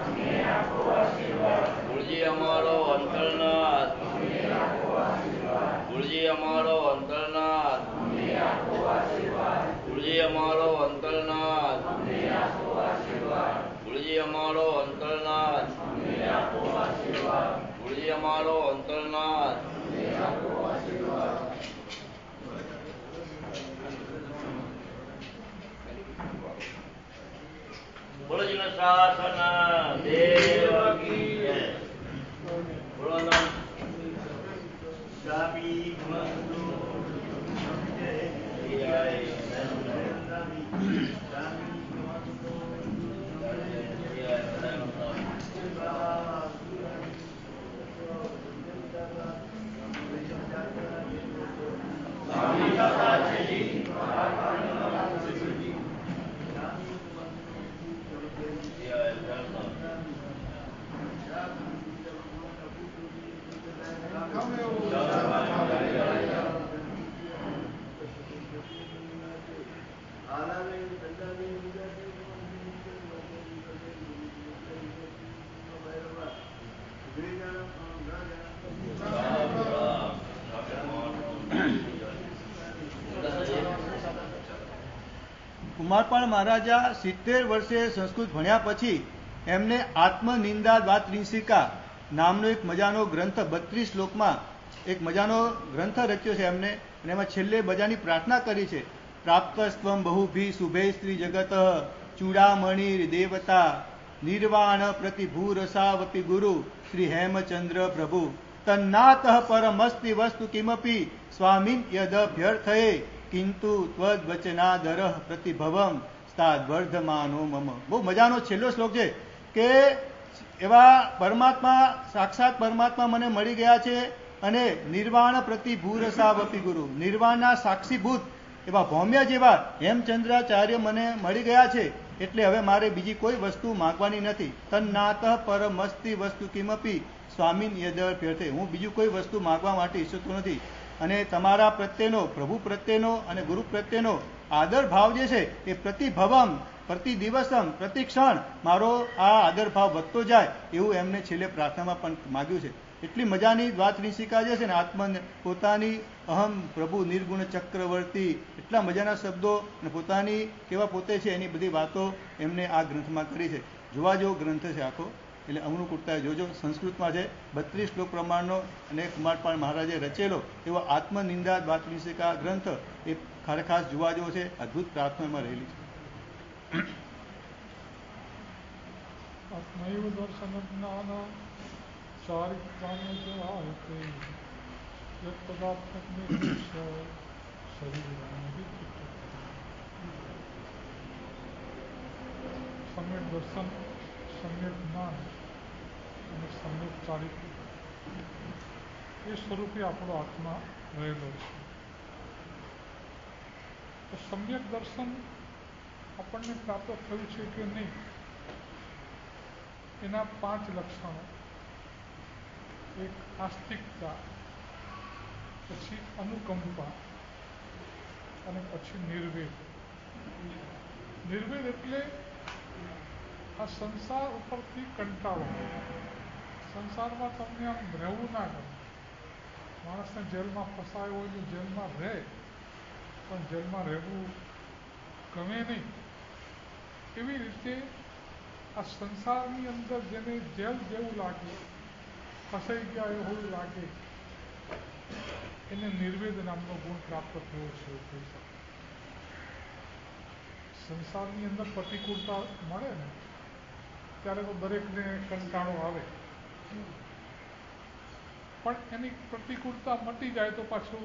ગુરુજી અમારો અંતરનાથ, ગુરુજી અમારો અંતરનાથ, ગુરુજી અમારો અંતરનાથ, ગુરુજી અમારો અંતરનાથ, ગુરુજી અમારો અંતરનાથ. બોલો જીનો શાસન દેવ કી જય. બોલો સ્વામી મંદુ જય. કુમારપાળ મહારાજા 70 વર્ષે સંસ્કૃત ભણ્યા પછી એમને આત્મનિંદા દ્વાત્રિંશિકા નામનો એક મજાનો ગ્રંથ 32 શ્લોકમાં એક મજાનો ગ્રંથ રચ્યો છે એમને, અને એમાં છેલ્લે બધાની પ્રાર્થના કરી છે. પ્રાપ્તસ્ત્વમ બહુભી શુભે સ્ત્રી જગત ચૂડામણિર દેવતા નિર્વાણ પ્રતિભૂરસાવપી ગુરુ શ્રી હેમચંદ્ર પ્રભુ તન્નાત પરમસ્તિ વસ્તુ કિમપી સ્વામીન યદભ્યર્થયે કિંતુ ત્વદ્વચનાદરઃ પ્રતિભવમ સ્થાદ્વર્ધમાનો મમ. બહુ મજાનો છેલ્લો શ્લોક છે કે એવા પરમાત્મા, સાક્ષાત પરમાત્મા મને મળી ગયા છે અને નિર્વાણ પ્રતિભૂરસાવપી ગુરુ, નિર્વાણના સાક્ષીભૂત એવા ભૌમ્ય જેવા હેમચંદ્રાચાર્ય મને મળી ગયા છે. એટલે હવે મારે બીજી કોઈ વસ્તુ માંગવાની નથી. તન્નાત પરમસ્તિ વસ્તુ કિમપી સ્વામીન યદભ્યર્થે. હું બીજું કોઈ વસ્તુ માંગવા માટે ઈચ્છતો નથી. અને તમારા પ્રત્યેનો, પ્રભુ પ્રત્યેનો અને ગુરુ પ્રત્યેનો આદર ભાવ જે છે એ પ્રતિભવમ, પ્રતિ દિવસમ, પ્રતિ ક્ષણ મારો આ આદર ભાવ વધતો જાય એવું એમને છેલ્લે પ્રાર્થનામાં પણ માગ્યું છે. એટલી મજાની દ્વાત્રિશિકા જે છે ને આત્મને પોતાની અહમ પ્રભુ નિર્ગુણ ચક્રવર્તી એટલા મજાના શબ્દો અને પોતાની કેવા પોતે છે એની બધી વાતો એમને આ ગ્રંથમાં કરી છે. જોવા જેવો ગ્રંથ છે આખો. એટલે અમૃત કુર્તાએ જોજો, સંસ્કૃતમાં છે, 32 શ્લોક પ્રમાણનો અને કુમારપાળ મહારાજે રચેલો એવો આત્મનિંદા દ્વાત્રિશિકા ગ્રંથ એ ખાસ જોવા જેવો છે. અદ્ભુત પ્રાર્થનામાં રહેલી છે. આત્મૈવ દર્શન જ્ઞાન ચારિત્રાણ્ય જવાયતે યત પદાર્થક નિર્દેશ શરીરાણિ સમ્યક દર્શન, સમ્યક જ્ઞાન અને સમ્યક ચારિત્ર એ સ્વરૂપે આપણો આત્મા રહેલો છે. તો સમ્યક દર્શન આપણને પ્રાપ્ત થયું છે કે નહીં એના 5 લક્ષણો. એક આસ્તિકતા, પછી અનુકંપા અને પછી નિર્વેદ. નિર્વેદ એટલે આ સંસાર ઉપરથી કંટાળો. સંસારમાં તમને આમ રહેવું ના ગમે. માણસને જેલમાં ફસાયો હોય તો જેલમાં રહે, પણ જેલમાં રહેવું ગમે નહીં. એવી રીતે આ સંસારની અંદર જેને જેલ જેવું લાગે, ફસાઈ ગયા એવું લાગે, એને નિર્વેદ નામનો ગુણ પ્રાપ્ત થયો છે. કહી શકે. સંસારની અંદર પ્રતિકૂળતા મળે ને ત્યારે તો દરેકને કંટાળો આવે, પણ એની પ્રતિકૂળતા મટી જાય તો પાછું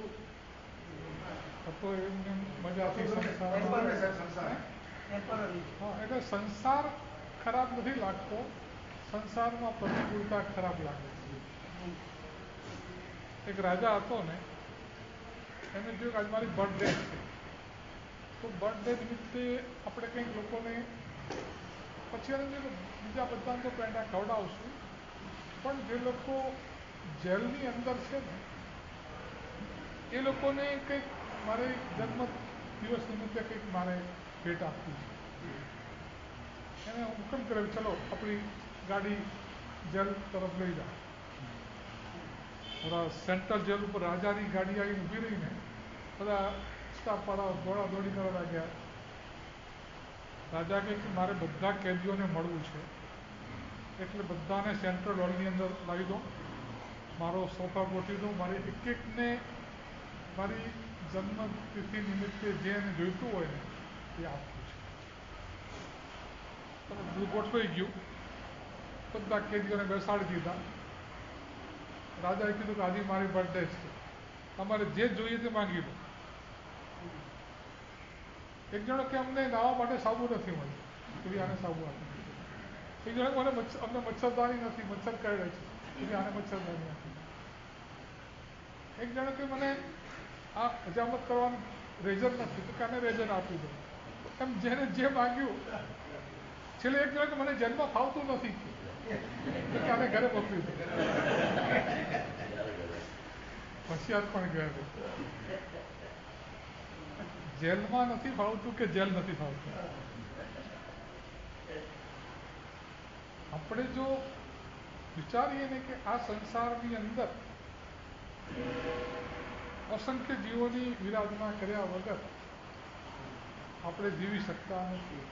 તો એમને મજાથી સંસાર. હા, એટલે સંસાર ખરાબ નથી લાગતો, સંસારમાં પ્રતિકૂળતા ખરાબ લાગે છે. એક રાજા હતો ને, એને જોયું કે આજ મારી બર્થડે છે, તો બર્થડે નિમિત્તે આપણે કંઈક લોકોને પછી એને બીજા બધાને તો પેંડા ખવડાવશું, પણ જે લોકો જેલની અંદર છે ને એ લોકોને કંઈક મારે જન્મ દિવસ નિમિત્તે કંઈક મારે ભેટ આપવી છે. એને હુકમ કર્યો, ચલો આપણી ગાડી જેલ તરફ લઈ જાઓ. બધા સેન્ટ્રલ જેલ ઉપર રાજાની ગાડી આવીને ઊભી રહીને બધા સ્ટાફવાળા દોડાદોડી કરવા લાગ્યા. રાજા કહે કે મારે બધા કેદીઓને મળવું છે, એટલે બધાને સેન્ટ્રલ હોલની અંદર લાવી દો, મારો સોફા ગોઠવી દો, મારે એક એકને મારી જન્મતિથિ નિમિત્તે જે એને જોઈતું હોય ને એ આપવું છે. બધું ગોઠવાઈ ગયું, બધા કેદીઓને બેસાડી દીધા. રાજાએ કીધું કે આજે મારી બર્થડે છે, તમારે જે જોઈએ તે માંગી લો. એક જણો કે અમને નાહવા માટે સાબુ નથી મળ્યું, કે આને સાબુ આપી. એક જણો મને અમને મચ્છરદાની નથી, મચ્છર કરડે છે, કે આને મચ્છરદાની આપી. એક જણો કે મને આ હજામત કરવાનું રેઝર નથી, તો કાને રેઝર આપી દો. એમ જેને જે માંગ્યું. છેલ્લે એક જણો કે મને જન્મ ફાવતું નથી, કે આને ઘરે મોકલી દો. હોશિયાર પણ ગયા. જેલમાં નથી ફાવતું કે જેલ નથી ફાવતું. આપણે જો વિચારીએ ને કે આ સંસારની અંદર અસંખ્ય જીવોની વિરાધના કર્યા વગર આપણે જીવી શકતા નથી.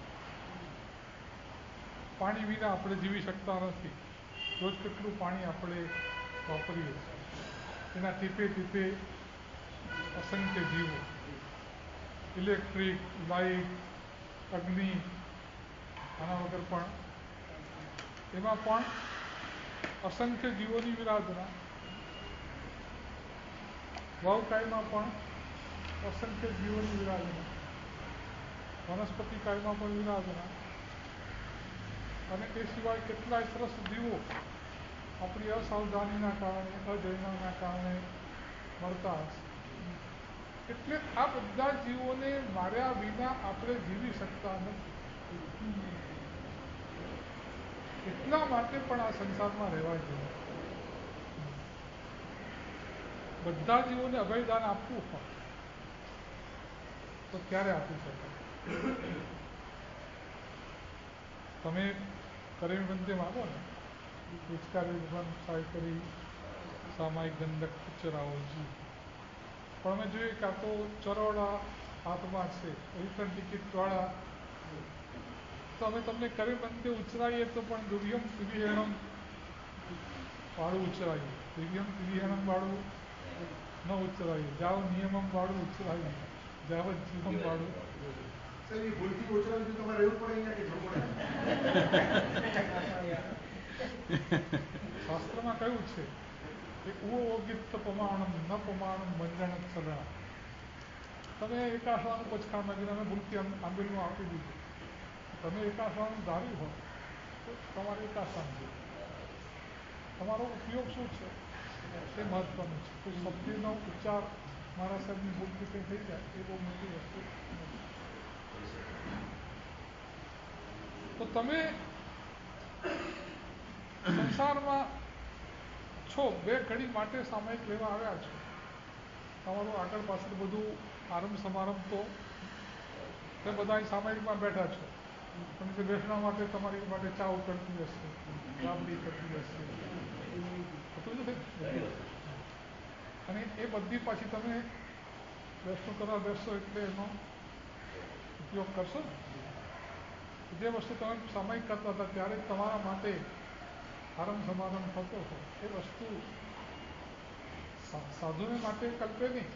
પાણી વિના આપણે જીવી શકતા નથી. રોજ કેટલું પાણી આપણે વાપરીએ છીએ. એના ટીપે ટીપે અસંખ્ય જીવો, ઇલેક્ટ્રિક, લાઇટ, અગ્નિ, આના વગર પણ એમાં પણ અસંખ્ય જીવોની વિરાધના. વવકાયમાં પણ અસંખ્ય જીવોની વિરાધના, વનસ્પતિ કાયમાં પણ વિરાધના, અને એ સિવાય કેટલાય સરસ જીવો આપણી અસાવધાનીના કારણે, અજૈનાના કારણે મળતા હશે. એટલે આ બધા જીવોને માર્યા વિના આપણે જીવી શકતા નથી. એટલા માટે પણ આ સંસારમાં રહેવા જોઈએ. બધા જીવોને અભયદાન આપવું હોય તો ક્યારે આપી શકાય? તમે કરેલ બંધે માગો ને, હિચકારી ભગવાન સહાય કરી, સામાયિક ગંધક પિક્ચરાઓ જીવ. પણ અમે જોઈએ કે આ તો ચરોડા હાથમાં છે, રિટર્ન ટિકિટવાળા. તો અમે તમને કરી બંધે ઉચરાઈએ તો પણ દુર્યમ ત્રિવિહેણમ વાળું ઉચરાઈએ, દિવ્યમ ત્રિવિહેણમ વાળું ન ઉચરાઈએ, જાવ નિયમમ વાળું ઉચરાઈએ, જાવત જીવમ વાળું. શાસ્ત્રમાં કહ્યું છે કે ઉગિત પ્રમાણમ ન પ્રમાણમ મંજણ ચલણ. તમે એકાશાનું પચખાણ માગીને અમે ભૂલથી આંબેલનું આપી દીધું. તમે એકાશાનું ધાર્યું હોય તો તમારે એકાશાનું છે. તમારો ઉપયોગ શું છે એ મહત્વનું છે. કોઈ શબ્દનો ઉચ્ચાર મારા સાહેબની ભૂલથી કંઈ થઈ જાય એ બહુ મોટી વસ્તુ નથી. તો તમે સંસારમાં છો, બે ઘડી માટે સામાયિક લેવા આવ્યા છો. તમારું આગળ પાછળ બધું આરંભ સમારંભ તો તે બધા સામાયિકમાં બેઠા છો, પણ તે બેસવા માટે તમારી માટે ચા ઉકળતી હશે, રાબડી કરતી હશે, અને એ બધી પાછી તમે બેસતું કરવા બેસશો એટલે એનો ઉપયોગ કરશો ને. જે વસ્તુ તમે સામાયિક કરતા હતા ત્યારે તમારા માટે આરંભ સમારંભ થતો હોય એ વસ્તુ સાધુને માટે કલ્પે નહીં,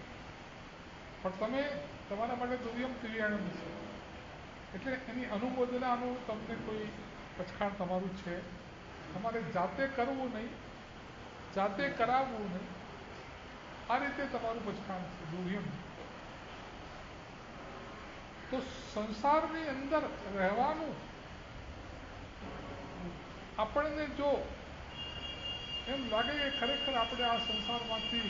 પણ તમે તમારા માટે દુર્યમ ત્રિવેણમ છે એટલે એની અનુમોદનાનું તમને કોઈ પચખાણ તમારું છે. તમારે જાતે કરવું નહીં, જાતે કરાવવું નહીં, આ રીતે તમારું પચખાણ છે દુર્યમ. તો સંસારની અંદર રહેવાનું આપણને જો એમ લાગે કે ખરેખર આપણે આ સંસારમાંથી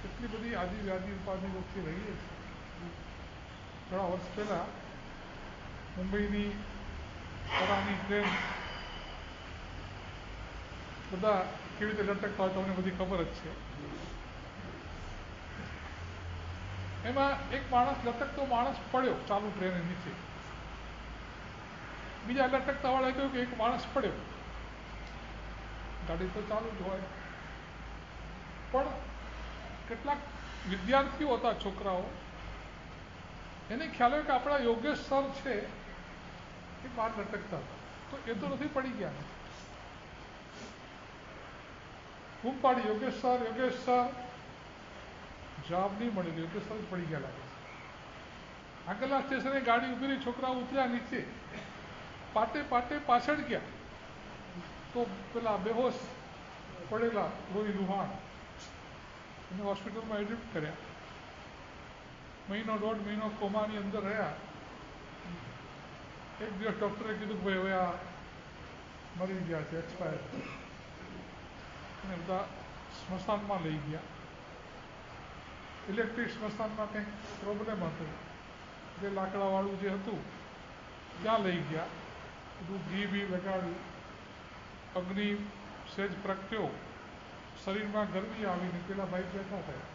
કેટલી બધી આદિ વ્યાધિ ઉપાધિ વચ્ચે રહીએ છીએ. થોડા વર્ષ પહેલાં મુંબઈની તરાની ટ્રેન બધા કેવી રીતે લટકતા હોય તમને બધી ખબર જ છે. એમાં એક માણસ લટકતો માણસ પડ્યો ચાલુ ટ્રેન નીચે. બીજા લટકતા વાળાએ કહ્યું કે એક માણસ પડ્યો. ગાડી તો ચાલુ જ હોય, પણ કેટલાક વિદ્યાર્થીઓ હતા, છોકરાઓ, એને ખ્યાલ આવ્યો કે આપણા યોગેશ સર છે એ બહાર લટકતા હતા, તો એ તો નથી પડી ગયા. બૂમ પાડી, યોગેશ સર, યોગેશ સર. જવાબ નહીં મળેલો, યોગેશ સર જ પડી ગયા લાગે છે. આગળના સ્ટેશને ગાડી ઉભી રહી, છોકરાઓ ઉતર્યા નીચે, પાટે પાટે પાછળ ગયા તો પેલા બેહોશ પડેલા લોહી લુહાણ એને હોસ્પિટલમાં એડમિટ કર્યા. મહિનો દોઢ મહિનો કોમાની અંદર રહ્યા. એક દિવસ ડૉક્ટરે કીધું કે ભાઈ હવે આ મરી ગયા છે, એક્સપાયર. અને બધા સ્મશાનમાં લઈ ગયા. ઇલેક્ટ્રિક સ્મશાનમાં કંઈક પ્રોબ્લેમ હતો, જે લાકડાવાળું જે હતું ત્યાં લઈ ગયા. બધું ઘી બી લગાડ્યું, અગ્નિ સેજ પ્રગટ્યો, શરીરમાં ગરમી આવીને પેલા ભાઈ બેઠા થયા.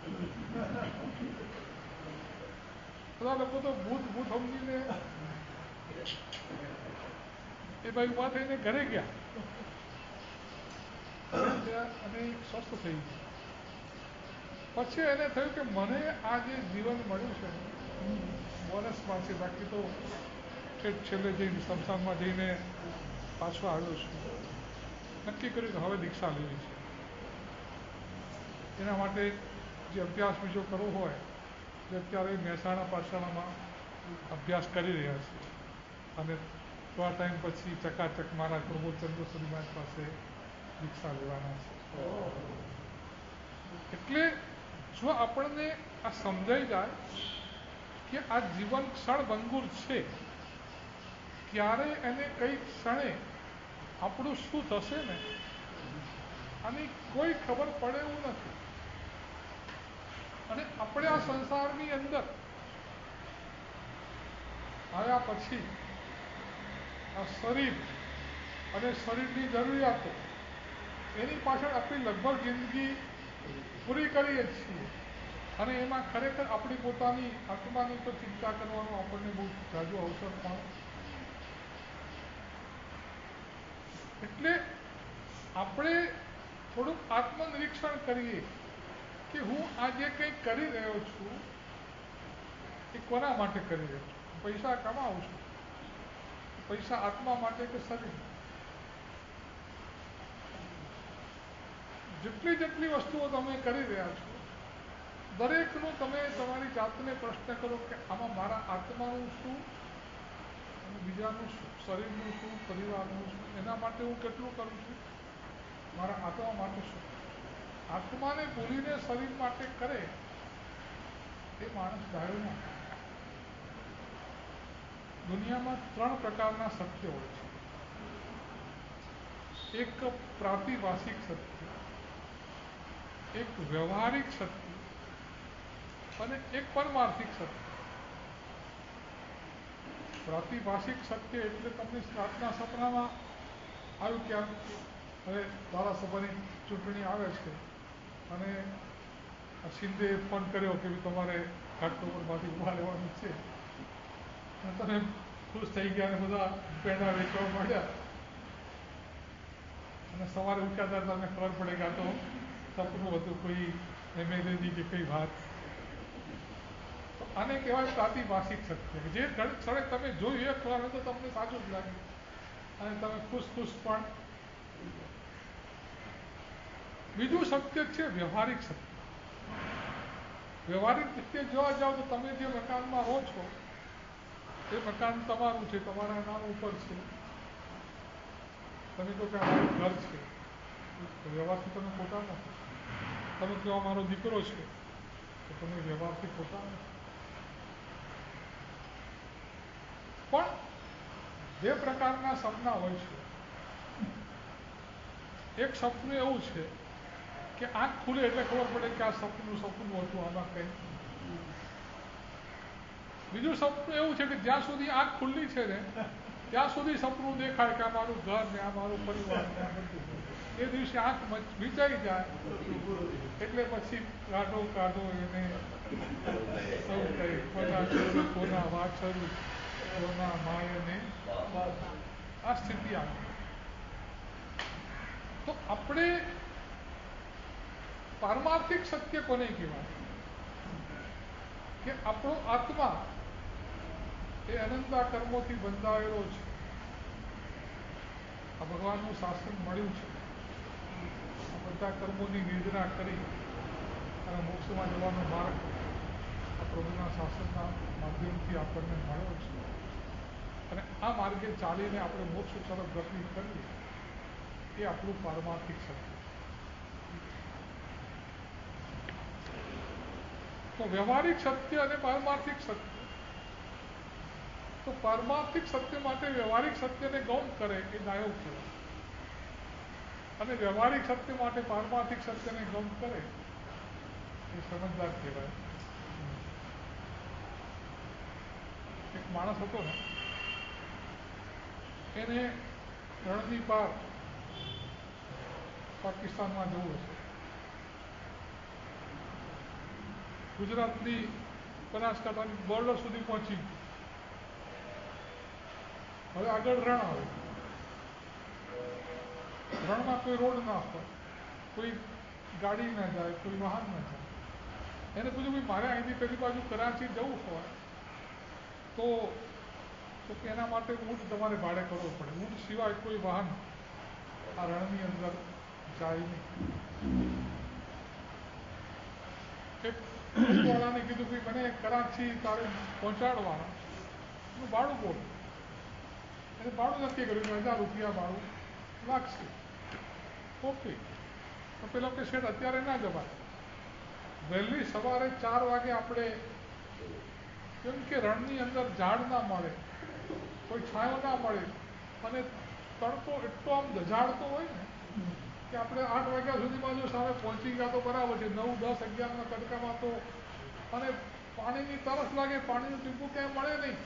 બધા લોકો તો ભૂત ભૂત સમજીને એ ભાઈ ઉભા થઈને ઘરે ગયા અને સ્વસ્થ થઈ ગયા. પછી એને થયું કે મને આ જે જીવન મળ્યું છે બોનસમાં છે, બાકી તો છેલ્લે જઈને સ્મશાનમાં જઈને પાછો આવ્યો છું. નક્કી કર્યું કે હવે દીક્ષા લેવી છે. એના માટે જે અભ્યાસ બીજો કરવો હોય જે અત્યારે મહેસાણા પાછળમાં અભ્યાસ કરી રહ્યા છે, અને થોડા ટાઈમ પછી ચકાચક મારા પ્રબોધચંદ્ર સુરીમાન પાસે દીક્ષા લેવાના છે. એટલે જો આપણને આ સમજાઈ જાય કે આ જીવન ક્ષણભંગુર છે, ક્યારે એને કઈ ક્ષણે આપણું શું થશે ને આની કોઈ ખબર પડે એવું નથી. અને આપણે આ સંસારની અંદર આવ્યા પછી આ શરીર અને શરીરની જરૂરિયાતો એની પાછળ આપણી લગભગ જિંદગી પૂરી કરીએ છીએ. અને એમાં ખરેખર આપણી પોતાની આત્માની તો ચિંતા કરવાનો આપણને બહુ જાજો અવસર પણ. એટલે આપણે થોડુંક આત્મનિરીક્ષણ કરીએ કે હું આજે કંઈક કરી રહ્યો છું એ કોના માટે કરી રહ્યો છું. પૈસા કમાવું છું, પૈસા આત્મા માટે કે શરીર? જેટલી જેટલી વસ્તુઓ તમે કરી રહ્યા છો દરેકનું તમે તમારી જાતને પ્રશ્ન કરો કે આમાં મારા આત્માનું શું અને બીજાનું શું, શરીરનું શું, પરિવારનું શું, એના માટે હું કેટલું કરું છું, મારા આત્મા માટે શું? આત્માને ભૂલીને શરીર માટે કરે એ માણસ ડાયો ના થાય. દુનિયામાં 3 પ્રકારના સત્ય હોય છે. એક પ્રાતિભાષિક સત્ય, એક વ્યવહારિક સત્ય અને એક પારમાર્થિક સત્ય. પ્રાતિભાષિક સત્ય એટલે તમને રાતના સપનામાં આવ્યું કે હવે ધારાસભાની ચૂંટણી આવે છે અને શિંદે ફોન કર્યો કે તમારે ઘાટકોપરમાંથી ઉભા રહેવાનું છે અને તમે ખુશ થઈ ગયા અને બધા પેંડા વેચવા માંડ્યા અને સવારે ઉઠ્યા ત્યારે તમને ખબર પડે કે આ તો સપનું હતું, કોઈ એમએલએની કે કઈ વાત. તો આને કહેવાય પ્રાતિભાષિક સત્ય. જે ક્ષણે તમે જોયું એક વાર તો તમને સાચું જ લાગે અને તમે ખુશ પણ. બીજું સત્ય છે વ્યવહારિક સત્ય. વ્યવહારિક રીતે જોવા જાઓ તો તમે જે મકાનમાં રહો છો એ મકાન તમારું છે, તમારા નામ ઉપર છે. તમે કહો કે અમારું ઘર છે, વ્યવહારથી તમે ખોટા નથી. તમે કહો અમારો દીકરો છે તો તમે વ્યવહારથી ખોટા નથી. પણ બે પ્રકારના સપના હોય છે. એક સપનું એવું છે કે આંખ ખુલે એટલે ખબર પડે કે આ સપનું હતું, આમાં કંઈ. બીજું સપનું એવું છે કે જ્યાં સુધી આંખ ખુલ્લી છે ને ત્યાં સુધી સપનું દેખાય કે આ મારું ઘર ને આ મારું પરિવાર ને આ બધું. એ દિવસે આંખ વિચારી જાય એટલે પછી કાઢો એને સૌ કહે કોના ચોરું કોના વાછરું કોના માયને. આ સ્થિતિ આવી. તો આપણે પારમાર્થિક સત્ય કોને કહેવાય કે આપણો આત્મા એ અનંતા કર્મોથી બંધાયેલો છે. આ ભગવાનનું શાસન મળ્યું છે. આ બધા કર્મોની નિર્જરા કરી અને મોક્ષમાં જવાનો માર્ગ આ પ્રભુના શાસનના માધ્યમથી આપણને મળ્યો છે. અને આ માર્ગે ચાલીને આપણે મોક્ષ તરફ ગતિ કરીએ એ આપણું પારમાર્થિક સત્ય. તો વ્યવહારિક સત્ય અને પારમાર્થિક સત્ય. તો પારમાર્થિક સત્ય માટે વ્યવહારિક સત્યને ગૌણ કરે એ ડાયો કહેવાય અને વ્યવહારિક સત્ય માટે પારમાર્થિક સત્યને ગૌણ કરે એ સમજદાર કહેવાય. એક માણસ હતો ને એને રણની પાર પાકિસ્તાનમાં જવું હશે. ગુજરાતની બનાસકાંઠાની બોર્ડર સુધી પહોંચી ગયું. હવે આગળ રણ આવે. રણમાં કોઈ રોડ ના હોય, કોઈ ગાડી ના જાય, કોઈ વાહન ના જાય. એને પૂછ્યું ભાઈ મારે અહીંથી પેલી બાજુ કરાચી જવું હોય તો એના માટે ઊંટ તમારે ભાડે કરવો પડે. ઊંટ સિવાય કોઈ વાહન આ રણની અંદર જાય નહીં. એક ઊંટવાળાને કીધું કે મને કરાચી તારે પહોંચાડવાના એનું ભાડું બોલ. એને ભાડું નક્કી કર્યું 1000 રૂપિયા ભાડું લાગશે. ઓકે. તો પેલો કે શેઠ અત્યારે ના જવાય. વહેલી સવારે 4 વાગે આપણે, કેમ કે રણની અંદર ઝાડ ના મળે, કોઈ છાંયો ના મળે અને તડકો એટલો આમ દઝાડતો હોય ને કે આપણે 8 વાગ્યા સુધીમાં જો સામે પહોંચી ગયા તો બરાબર છે. 9, 10, 11ના તડકામાં તો અને પાણીની તરસ લાગે, પાણીનું ટીપું ક્યાંય મળે નહીં.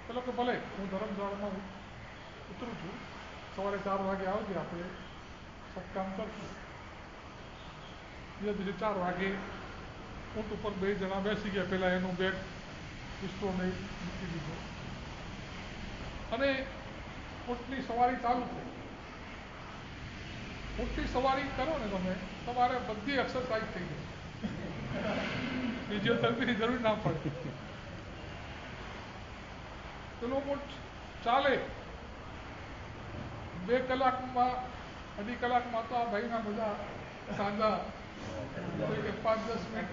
પેલો કે ભલે હું ધરમશાળામાં ઉતરું છું, સવારે 4 વાગે આવજે, આપણે સત્કામ કરશું. બીજા દિવસે 4 વાગે ઊંટ ઉપર 2 જણા બેસી ગયા. પહેલાં એનું બેગ પિસ્તોલને મૂકી દીધો અને ઊંટની સવારી ચાલુ થઈ. ઊંટની સવારી કરો ને તમે, તમારે બધી એક્સરસાઇઝ થઈ જાય, ફિઝિયોથેરાપીની જરૂર ના પડે. પેલો ઊંટ ચાલે 2 કલાકમાં, 2.5 કલાકમાં તો આ ભાઈના બધા સાંધા 5-10 મિનિટ,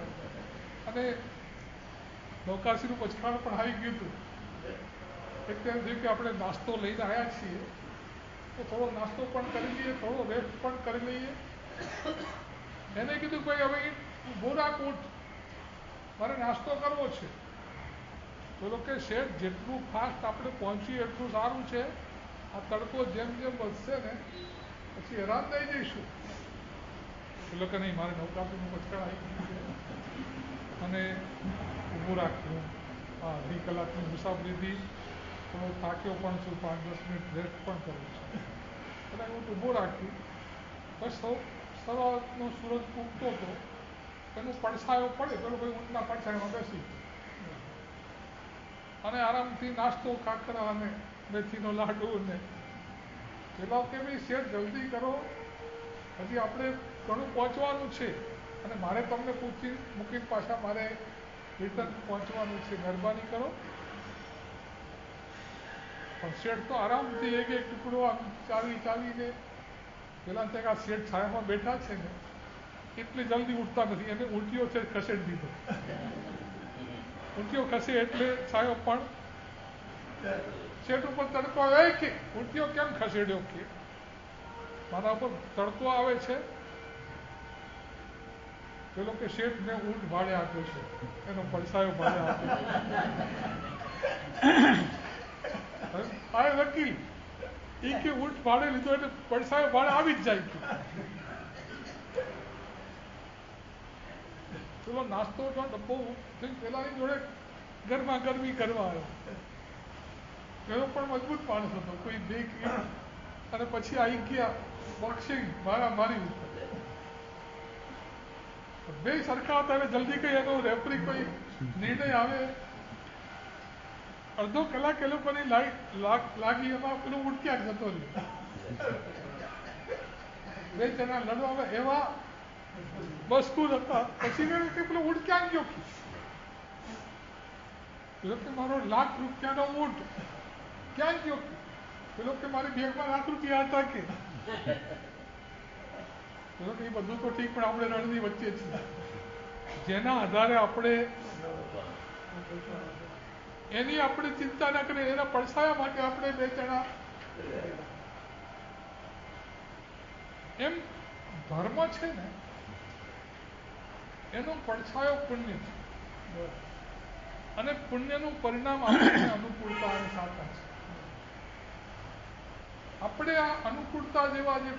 અને નૌકાસીનું પછાડ પણ આવી ગયું હતું. એટલે એમ થયું કે આપણે નાસ્તો લઈને આવ્યા છીએ તો થોડો નાસ્તો પણ કરી લઈએ, થોડો રેસ્ટ પણ કરી લઈએ. એને કીધું ભાઈ હવે ઊભો રાખ ઊંટ, મારે નાસ્તો કરવો છે. તો કે શેઠ જેટલું ફાસ્ટ આપણે પહોંચીએ એટલું સારું છે, આ તડકો જેમ જેમ વધશે ને પછી હેરાન થઈ જઈશું. એ લોકો નહીં, મારે નૌકાસીનું પછાડ આવી ગયું છે અને ઊભું રાખ્યું. 2 કલાકની મુસાફરીથી થોડો થાક્યો પણ છું, 5-10 મિનિટ રેસ્ટ પણ કરવું છે. એટલે હું ઊભું રાખ્યું. બસ સવારનો સૂરજ ઉગતો હતો, એનું પડછાયો પડે, પેલો ભાઈ ઊંટના પડછાયામાં બેસી અને આરામથી નાસ્તો, કાકરા અને મેથીનો લાડુ. ને પેલા કે ભાઈ શેઠ જલ્દી કરો, હજી આપણે ઘણું પહોંચવાનું છે અને મારે તમને મૂકીને પાછા મારે રિટર્ન પહોંચવાનું છે, મહેરબાની કરો. પણ શેઠ તો આરામથી એક ટુકડો આમ ચાલીને પેલા ત્યાં આ શેઠ છાયામાં બેઠા છે ને એટલી જલ્દી ઉઠતા નથી, એને ઊંટીઓ છે ખસેડી દીધો. ઊંટીઓ ખસે એટલે છાયો પણ શેઠ ઉપર તડકો આવે કે ઊંટીઓ કેમ ખસેડ્યો, કે મારા ઉપર તડકો આવે છે. પેલો કે શેઠ મેં ઊંટ ભાડે આપ્યો છે, એનો પડછાયો ભાડે આપ્યો. આ વકીલ એ કે ઊંટ ભાડે લીધો એટલે પડછાયો ભાડે આવી જ જાય. પેલો નાસ્તો ડબ્બો પેલાની જોડે ગરમા ગરમી કરવા આવ્યો. પેલો પણ મજબૂત માણસ હતો, કોઈ 2 મિનિટ અને પછી આવી ગયા બોક્સિંગ, મારી ઉપર. 2 સરખા હતા એટલે જલ્દી કઈ એનો રેફરી કોઈ નિર્ણય આવે. અડધો કલાક એ લોકોની લાગી, એમાં પેલું ઉડક્યા જતો રહ્યો. 2 જણા લડવામાં એવા મસ્કૂર હતા. પછી પેલો ઊંટ ક્યાં ગયો, પેલો કે મારો ₹1,00,000નો ઊંટ ક્યાં ગયો, પેલો કે મારી બેગમાં ₹1,00,000 હતા કે. પેલો કે બધું તો ઠીક, પણ આપણે રણની વચ્ચે છીએ, જેના આધારે આપણે એની આપણે ચિંતા ના કરીએ, એના પડછાયા માટે આપણે 2 જણા. એમ ધર્મ છે ને એનો પડછાયો પુણ્ય છે, અને પુણ્યનું પરિણામ આપણને અનુકૂળતા અને સાતા છે. આપણે આ અનુકૂળતા જેવા જે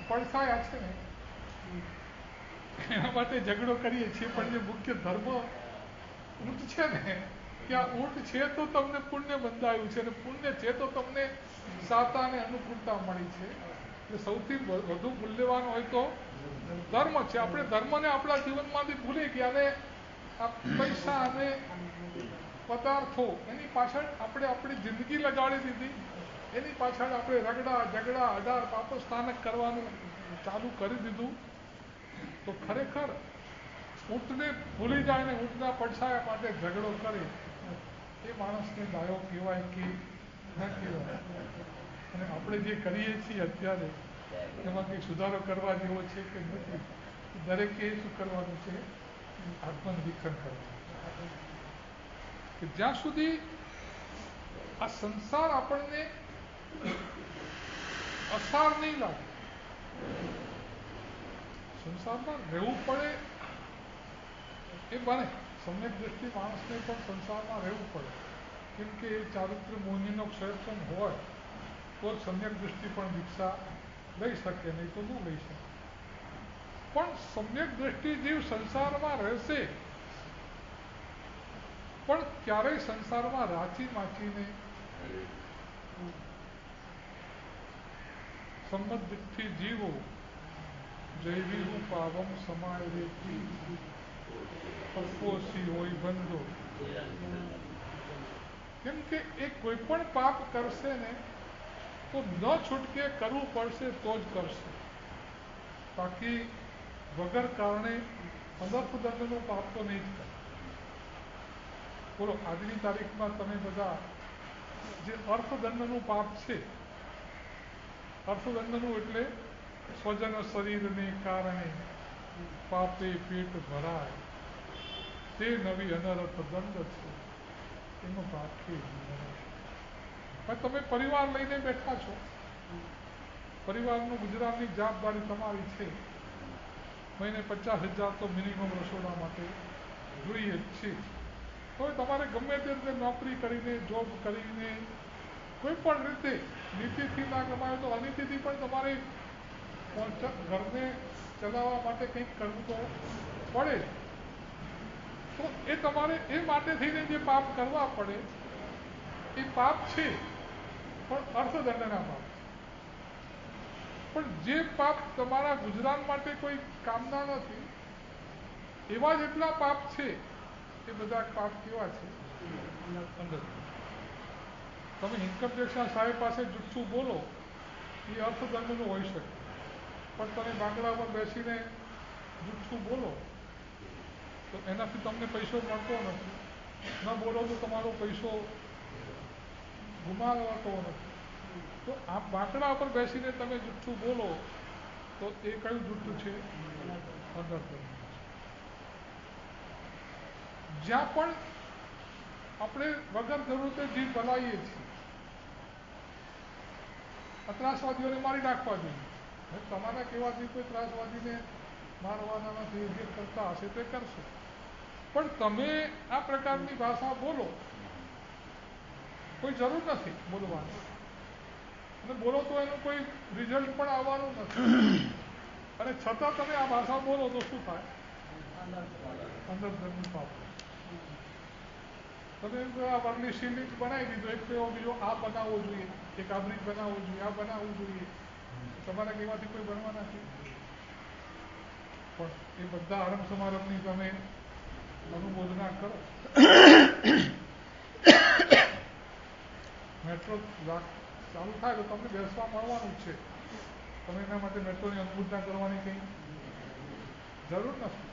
પડછાયા છે ને એના માટે ઝઘડો કરીએ છીએ, પણ જે મુખ્ય ધર્મ ઊંટ છે ને કે આ ઊંટ છે તો તમને પુણ્ય બંધાયું છે, અને પુણ્ય છે તો તમને સાતા અને અનુકૂળતા મળી છે. એટલે સૌથી વધુ મૂલ્યવાન હોય તો ધર્મ છે. આપણે ધર્મને આપણા જીવનમાંથી ભૂલી ગયા અને આ પૈસા અને પદાર્થો એની પાછળ આપણે આપણી જિંદગી લગાડી દીધી. એની પાછળ આપણે રગડા ઝઘડા 18 પાપો સ્થાનક કરવાનું ચાલુ કરી દીધું. તો ખરેખર ઊંટને ભૂલી જાય ને ઊંટના પડછાયા માટે ઝઘડો કરે એ માણસને ડાયો કહેવાય કે ન કહેવાય. અને આપણે જે કરીએ છીએ અત્યારે એમાં કંઈ સુધારો કરવા જેવો છે કે નથી, દરેકે શું કરવાનું છે, આત્મનિરીક્ષણ કરવાનું કે જ્યાં સુધી આ સંસાર આપણને અસાર નહીં લાગે, સંસારમાં રહેવું પડે એ બને. સમ્યક દ્રષ્ટિ માણસને પણ સંસારમાં રહેવું પડે, કેમ કે એ ચારિત્ર મોહિનીનો ક્ષયક્ષમ હોય તો સમ્યક દ્રષ્ટિ પણ દીક્ષા લઈ શકે, નહીં તો ન લઈ શકે. પણ સમ્યક દ્રષ્ટિ જીવ સંસારમાં રહેશે પણ ક્યારેય સંસારમાં રાચી માચીને સંબંધિતથી જીવો જૈવીનું પાવમ સમાય રે પપ્પોસી હોય બંધો. કેમ કે એ કોઈ પણ પાપ કરશે ને તો ન છૂટકે કરવું પડશે તો જ કરશે. બાકી વગર કારણે અનર્થદંડનું પાપ તો નહીં જ કરે. બોલો, આજની તારીખમાં તમે બધા જે અર્થદંડનું પાપ છે, અર્થદંડનું એટલે સ્વજન શરીરને કારણે પાપે પેટ ભરાય તે નવી અનર્થ દંડ છે, એનો પાપ કે તમે પરિવાર લઈને બેઠા છો, પરિવારનું ગુજરાતની જવાબદારી તમારી છે. મહિને 50,000 તો મિનિમમ રસોડા માટે જોઈએ જ છે. તો તમારે ગમે તે રીતે નોકરી કરીને, જોબ કરીને, કોઈ પણ રીતે નીતિથી ના કમાય તો અનીતિથી પણ તમારે ઘરને ચલાવવા માટે કંઈક કરવું તો પડે. તો એ તમારે એ માટે થઈને જે પાપ કરવા પડે એ પાપ છે, પણ અર્થદંડના પાપ. પણ જે પાપ તમારા ગુજરાત માટે કોઈ કામના નથી, એવા જેટલા પાપ છે એ બધા પાપ કેવા છે? અંદર. તમે ઇન્કમટેક્સના સાહેબ પાસે જુઠ્ઠું બોલો એ અર્થદંડનું હોઈ શકે, પણ તમે બાંકડા પર બેસીને જુઠ્ઠું બોલો તો એનાથી તમને પૈસો મળતો નથી. ન બોલો તો તમારો પૈસો ગુમાવતો નથી. તો આ બાંકડા પર બેસીને તમે જુઠ્ઠું બોલો તો એ કયું જુઠ્ઠું છે? અનર્થદંડ. જ્યાં પણ આપણે વગર જરૂરતે જીવ બનાવીએ છીએ, ત્રાસવાદીઓને મારી નાખવા જોઈએ. તમારા કહેવાથી કોઈ ત્રાસવાદીને મારવાના નથી, જે કરતા હશે તે કરશે. પણ તમે આ પ્રકારની ભાષા બોલો, કોઈ જરૂર નથી બોલવાની, અને બોલો તો એનું કોઈ રિઝલ્ટ પણ આવવાનું નથી, અને છતાં તમે આ ભાષા બોલો તો શું થાય? અનર્થદંડનું પાપ. તમે આ વરલી સીલિંગ બનાવી દીધો, એક પેલો બીજો આ બનાવવો જોઈએ, એક આ બ્રિજ બનાવવો જોઈએ, આ બનાવવું જોઈએ, તમારા કહેવાથી કોઈ બનવા નથી. પણ એ બધા આરંભ સમારંભની તમે અનુમોદના કરો. મેટ્રો ચાલુ થાય તો તમને બેસવા મળવાનું જ છે. તમે એના માટે મેટ્રોની અનુમોદના કરવાની કંઈ જરૂર નથી.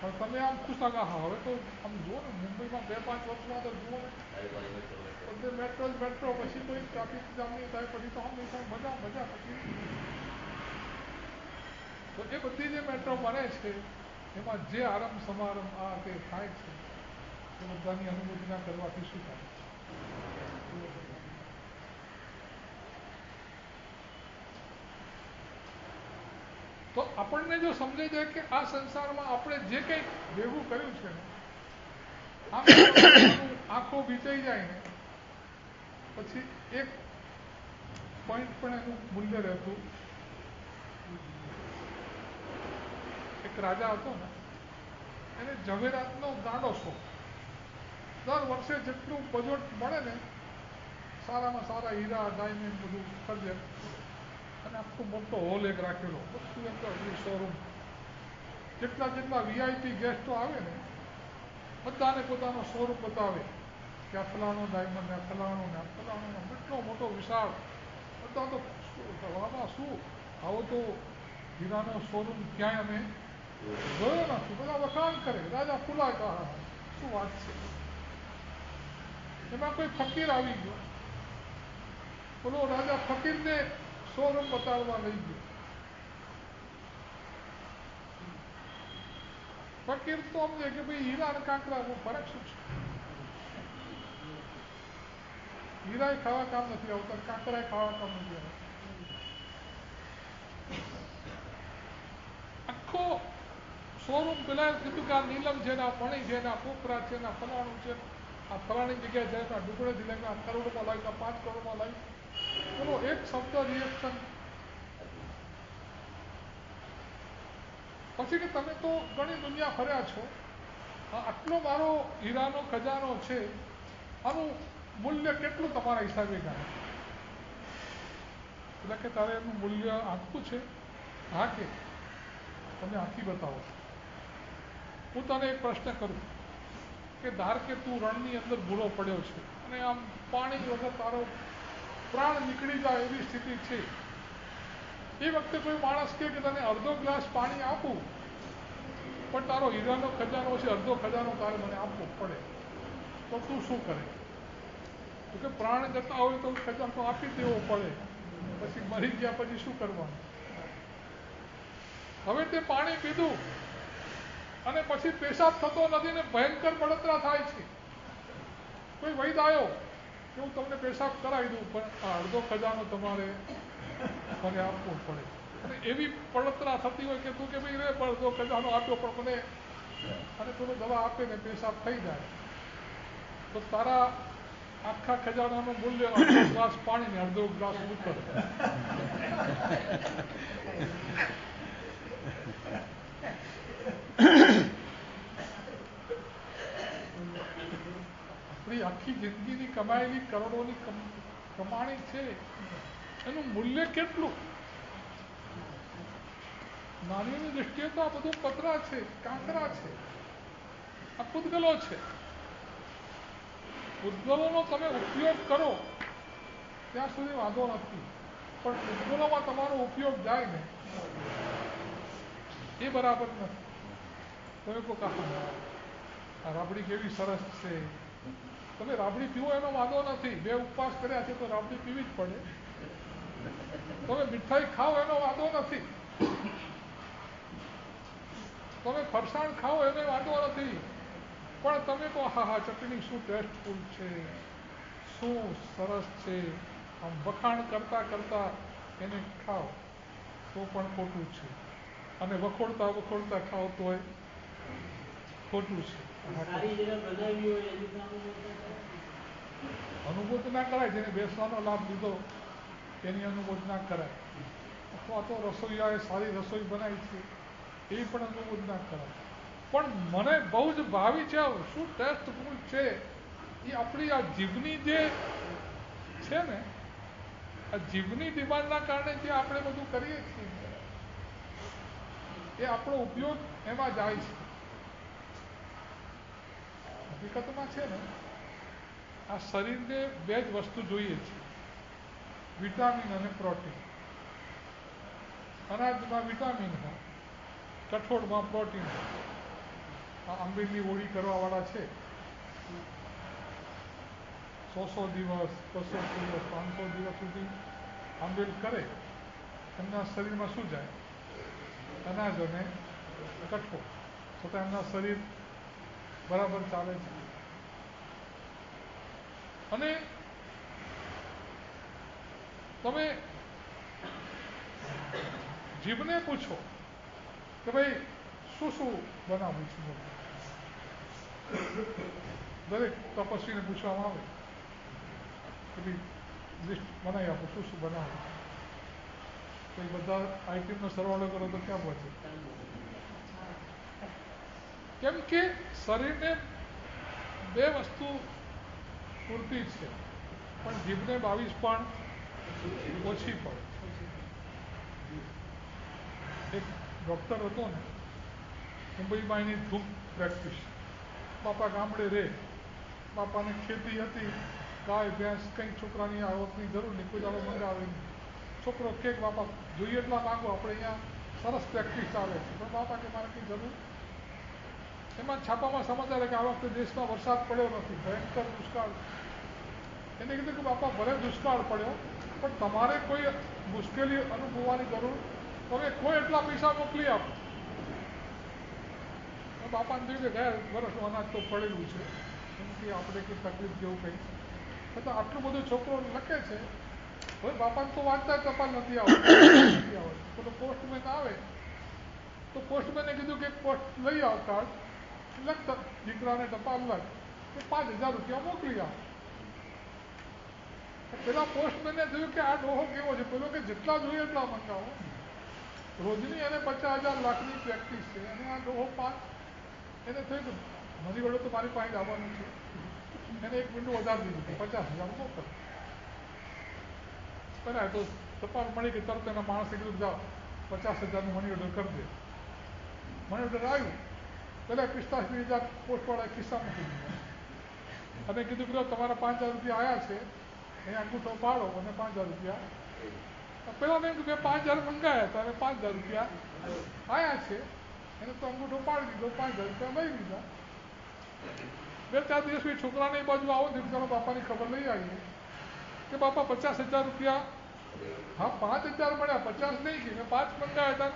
પણ તમે આમ ખુશ આગા હવે તો આમ જુઓ ને, મુંબઈમાં 2-5 વર્ષમાં તો જુઓ ને, બધે મેટ્રો જ મેટ્રો. પછી કોઈ ટ્રાફિક જામ નહીં થાય, પછી તો આમ નહીં થાય, મજા મજા. પછી તો એ બધી જે મેટ્રો બને છે એમાં જે આરંભ સમારંભ આ તે થાય છે એ બધાની અનુમોદના કરવાથી શું થાય? તો આપણને જો સમજાઈ જાય કે આ સંસારમાં આપણે જે કંઈ ભેગું કર્યું છે ને, આમ આંખો બીચાઈ જાય ને, પછી એક પોઈન્ટ પણ એનું મૂલ્ય રહેતું. એક રાજા હતો ને, એને ઝવેરાતનો ગાંડો શોખ. દર વર્ષે જેટલું બજેટ મળે ને, સારામાં સારા હીરા ડાયમંડ બધું ખરીદે, અને આખો મોટો હોલ એક રાખેલો, બધું અંદર શોરૂમ. જેટલા VIP ગેસ્ટો આવે ને, બધાને પોતાનો શોરૂમ બતાવે કે આ ફલાણો ડાયમંડ, આ ફલાણો ને આ ફલાણો, એટલો મોટો વિશાળ. બધા તો આમાં શું, આવો તો હીરાનો શોરૂમ ક્યાંય અમે જોયો નથી. બધા વખાણ કરે, રાજા ફૂલાય કે શું વાત છે. એમાં કોઈ ફકીર આવી ગયો, બોલો રાજા ફકીરને શોરૂમ બતાડવા લઈ ગયો. ફકીર તો સમજે કે ભાઈ હીરા અને કાંકરાનો ફરક શું છે? હીરા ખાવા કામ નથી આવતા, કાંકરા ખાવા કામ નથી આવતા. આખો શોરૂમ પેલા કીધું કે આ નીલમ છે ને, આ મણી છે ને, આ પોખરા છે ને, આ ફલાણું છે, આ ફલાણી જગ્યાએ જાય તો આ ડુકડેથી લઈને આ કરોડમાં લાવી, આ 5 કરોડમાં લાવી. બોલો, એક શબ્દ રિએક્શન. પછી કે તમે તો ઘણી દુનિયા ફર્યા છો, આટલો મારો હીરાનો ખજાનો છે, આનું મૂલ્ય કેટલું તમારા હિસાબે ગણાય? એટલે કે તારે એનું મૂલ્ય આંકવું છે? હા, કે તમે આંકી બતાવો. હું તને એક પ્રશ્ન કરું કે ધાર કે તું રણની અંદર ભૂલો પડ્યો છે અને આમ પાણી વગર તારો પ્રાણ નીકળી જાય એવી સ્થિતિ છે, એ વખતે કોઈ માણસ કહે કે તને અડધો ગ્લાસ પાણી આપું, પણ તારો હીરાનો ખજાનો છે, અડધો ખજાનો તારે મને આપવો પડે, તો તું શું કરે? તો કે પ્રાણ જતા હોય તો ખજાનો આપી દેવો પડે, પછી મરી ગયા પછી શું કરવાનું? હવે તે પાણી પીધું અને પછી પેશાબ થતો નથી ને ભયંકર બળતરા થાય છે. કોઈ વૈદ આવ્યો કે હું તમને પેશાબ કરાવી દઉં, પણ આ અડધો ખજાનો તમારે મને આપવો પડે. અને એવી બળતરા થતી હોય કે તું કે ભાઈ રે અડધો ખજાનો આપ્યો પણ મને, અને પેલો દવા આપે ને પેશાબ થઈ જાય, તો તારા આખા ખજાનાનું મૂલ્ય અડધો ગ્લાસ પાણી ને અડધો ગ્લાસ મૂત્ર. આપણી આખી જિંદગીની કમાયેલી કરોડોની કમાણી છે, એનું મૂલ્ય કેટલું? નાનીની દૃષ્ટિએ તો આ બધું પતરા છે, કાંકરા છે, આ પૂતગલો છે. પૂતગલોનો તમે ઉપયોગ કરો ત્યાં સુધી વાંધો નથી, પણ પૂતગલોમાં તમારો ઉપયોગ જાય ને એ બરાબર નથી. તમે કહો આ રાબડી કેવી સરસ છે, તમે રાબડી પીવો એનો વાંધો નથી, 2 ઉપવાસ કર્યા છે તો રાબડી પીવી જ પડે. તમે મીઠાઈ ખાઓ એનો વાંધો નથી, તમે ફરસાણ ખાઓ એને વાંધો નથી, પણ તમે તો હા ચટણી શું ટેસ્ટફુલ છે, શું સરસ છે, આમ વખાણ કરતા કરતા એને ખાઓ તો પણ ખોટું છે, અને વખોડતા વખોડતા ખાઓ તોય ખોટું છે. અનુભૂત ના કરાય. જેને બેસવાનો લાભ લીધો એની અનુભૂત ના કરાય, અથવા તો રસોઈયાએ સારી રસોઈ બનાવી છે એ પણ અનુભૂત ના કરાય. પણ મને બહુ જ ભાવી છે, શું ટેસ્ટફુલ છે, એ આપણી આ જીભની જે છે ને, આ જીભની ડિમાન્ડના કારણે જે આપણે બધું કરીએ છીએ એ આપણો ઉપયોગ એમાં જાય છે. હકીકતમાં છે ને, આ શરીરને 2 જ વસ્તુ જોઈએ છે, વિટામિન અને પ્રોટીન. અનાજમાં વિટામિન હોય, કઠોળમાં પ્રોટીન હોય. આ આંબેડની ઓળી કરવાવાળા છે, 100 દિવસ 200 દિવસ 500 દિવસ સુધી આંબેડ કરે, એમના શરીરમાં શું જાય? અનાજ અને કઠોળ. છતાં એમના શરીર બરાબર ચાલે છે. અને તમે જીભને પૂછો કે ભાઈ શું શું બનાવું છું, દરેક તપસ્વીને પૂછવામાં આવે કે ભાઈ લિસ્ટ બનાવી આપો, શું શું બનાવું છું, તો એ બધા આઈટમનો સરવાળો કરો તો ક્યાં પહોંચે? કેમ કે શરીરને 2 વસ્તુ પૂરતી છે, પણ જીભને 22 પણ ઓછી પડે. એક ડૉક્ટર હતો ને, મુંબઈમાં એની ધૂપ પ્રેક્ટિસ. બાપા ગામડે રહે, બાપાને ખેતી હતી, ગાય ભેંસ કંઈ છોકરાની આવકની જરૂર નહીં, કોઈ દાડો મંગાવે નહીં. છોકરો કે બાપા જોઈએ એટલા માંગો, આપણે અહીંયા સરસ પ્રેક્ટિસ ચાલે છે, પણ બાપા કે મારે કંઈ જરૂર. એમાં છાપામાં સમાચાર કે આ વખતે દેશમાં વરસાદ પડ્યો નથી, ભયંકર દુષ્કાળ. એને કીધું કે બાપા ભલે દુષ્કાળ પડ્યો, પણ તમારે કોઈ મુશ્કેલી અનુભવવાની જરૂર, તમે કોઈ એટલા પૈસા મોકલી આપો. બાપાને થયું કે ગયા વર્ષનું અનાજ તો પડેલું છે, એમથી આપણે કંઈ તકલીફ જેવું કંઈ, છતાં આટલું બધું છોકરો લખે છે. હવે બાપાને તો વાંચતા ટપાલ નથી આવડતું. પેલો પોસ્ટમેન આવે તો પોસ્ટમેને કીધું કે પોસ્ટ લઈ આવ કાર્ડ, લખતા દીકરાને ટપાલ લખ કે 5000 રૂપિયા મોકલી આપ. પેલા પોસ્ટમેને થયું કે આ ડોહો કેવો છે, પેલો કે જેટલા જોઈએ એટલા મંગાવો. રોજની એને 50,000 લાખની પ્રેક્ટિસ છે, અને આ ડોહો 5. એને થયું કે મની વડે તો મારી પાસે આવવાનું છે. એને 1 મિનિટ વધારી દીધું, 50,000 મોકલ. બરાબર, તો ટપાલ મળી કે તરત એના માણસે કીધું જાઓ 50,000નું મની ઓર્ડર કરી દે. મની ઓર્ડર આવ્યું, પહેલાં 45,000 પોસ્ટવાળાએ ખિસ્સામાં મૂકી દીધા, અને કીધું કે તમારા 5,000 રૂપિયા આવ્યા છે, અહીંયા અંગૂઠો પાડો અને 5,000 રૂપિયા પેલા એમ કે મેં 5,000 મંગાયા હતા અને 5,000 રૂપિયા આવ્યા છે. એને તો અંગૂઠો પાડી દીધો, 5,000 રૂપિયા લઈ લીધા. 2-4 દિવસ પછી છોકરાને એ બાજુ આવો ને ચાલો બાપાની ખબર લઈ આવીએ કે બાપા 50,000 રૂપિયા, હા 5,000 મળ્યા, 50 નહીં કે મેં 5 મંગાયા હતા.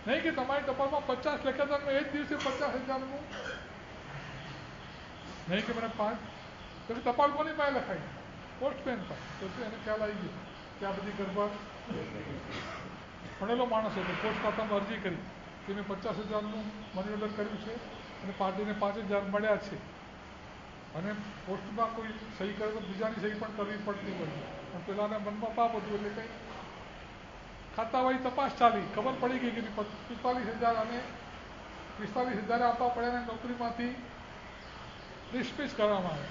નહીં કે તમારી ટપાલમાં 50 લખ્યા હતા, મેં એ જ દિવસે 50,000નું નહીં કે મને 5. તો ટપાલ કોની પાસે લખાઈ? પોસ્ટમેન પાસે. તો એને ખ્યાલ આવી ગયો કે આ બધી ગરબડ. ભણેલો માણસ હતો, પોસ્ટ ખાતામાં અરજી કરી કે મેં 50,000નું મની ઓર્ડર કર્યું છે અને પાર્ટીને 5,000 મળ્યા છે. અને પોસ્ટમાં કોઈ સહી કરે તો બીજાની સહી પણ કરવી પડતી હોય. પણ પેલાના મનમાં પાપ હતું એટલે કંઈ ખાતાવાળી તપાસ ચાલી, ખબર પડી ગઈ કે 45,000 અને 45,000 આપવા પડ્યા, નોકરીમાંથી ડિસમિસ કરવામાં આવે.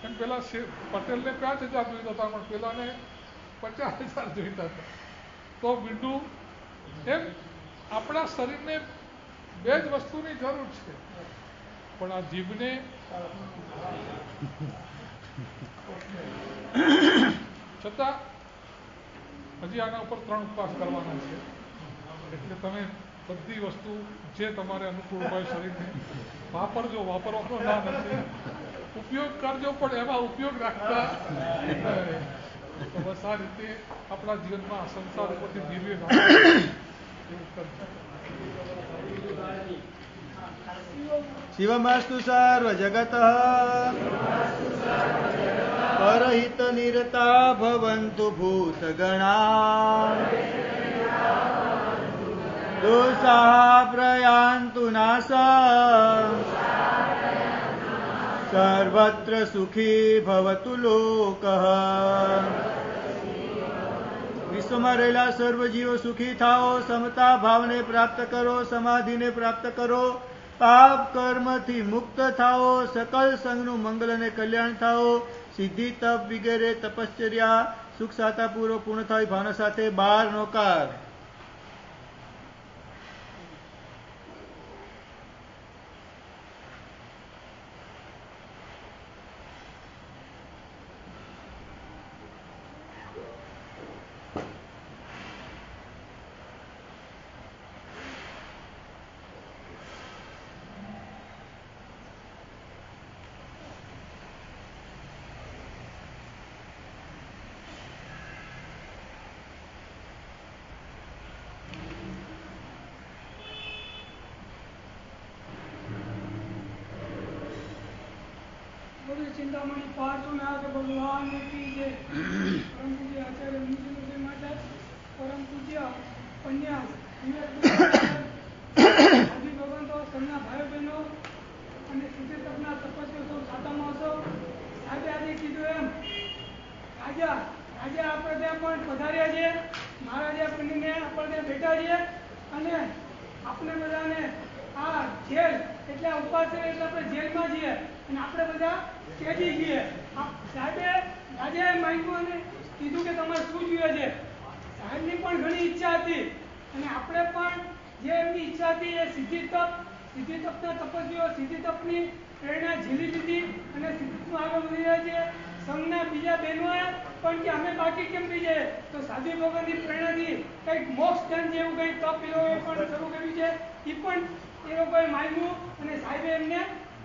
એમ પેલા પટેલને 5,000 જોઈતા હતા, પણ પેલાને 50,000 જોઈતા હતા. તો બીજું એમ આપણા શરીરને 2 જ વસ્તુની જરૂર છે, પણ આ જીભને છતાં હજી આના ઉપર 3 ઉપવાસ કરવાના છે. એટલે તમે બધી વસ્તુ જે તમારે અનુકૂળ હોય શરીરને વાપરજો. વાપરવાનો ના નથી, ઉપયોગ કરજો, પણ એમાં ઉપયોગ રાખતા. તો બસ આ રીતે આપણા જીવનમાં સંસાર ઉપરથી દિવ્ય શિવમાસ્તુ સર્વ જગત પરહિત નિરતા ભવન્તુ ભૂતગણા દોષા પ્રયાન્તુ નાશ સર્વત્ર સુખી ભવતુ લોકઃ. વિશ્વમાં રહેલા સર્વ જીવો સુખી થાઓ, સમતા ભાવને પ્રાપ્ત કરો, સમાધિને પ્રાપ્ત કરો, પાપ કર્મથી મુક્ત થાઓ, સકલ સંગનું મંગલ અને કલ્યાણ થાઓ, સિદ્ધિ તપ વગેરે તપશ્ચર્યા સુખ સાતાપૂર્વક પૂર્ણ થાય ભાવના સાથે 12 નોકાર. चिंतामणि पार्श्वनाथ भगवान की जय. परम पूज्य आचार्य मुनिजी महाराज, परम पूज्य कन्या આદિ ભગવંતો, સૌના ભાઈઓ બહેનો અને સિદ્ધિ તપના તપસ્વીઓ સૌ સાતામાં હશો. આજે આજે કીધું એમ આજે આપણે ત્યાં પણ પધાર્યા છે. મહારાજે પંડિતને આપણે ત્યાં બેઠા છે અને આપણે બધાને આ જેલ એટલે ઉપવાસ છે એટલે આપણે જેલમાં છીએ અને આપણે બધા કેદી છીએ. સાહેબે આજે માંગ્યું અને કીધું કે તમારે શું જોઈએ છે. સાહેબની પણ ઘણી ઈચ્છા હતી અને આપણે પણ જે એમની ઈચ્છા હતી એ સિદ્ધિ તપના તપસ્વીઓ સિદ્ધિ તપની પ્રેરણા ઝીલી લીધી અને સિદ્ધિમાં આગળ વધી રહ્યા છે. સંઘના બીજા બહેનોએ પણ કે અમે બાકી કેમ થઈ જાય, તો સાધુ ભગવાનની પ્રેરણાથી કંઈક મોક્ષ ધ્યાન જેવું કંઈક તપ એ પણ શરૂ કર્યું છે. એ પણ એ લોકોએ માંગ્યું અને સાહેબે એમને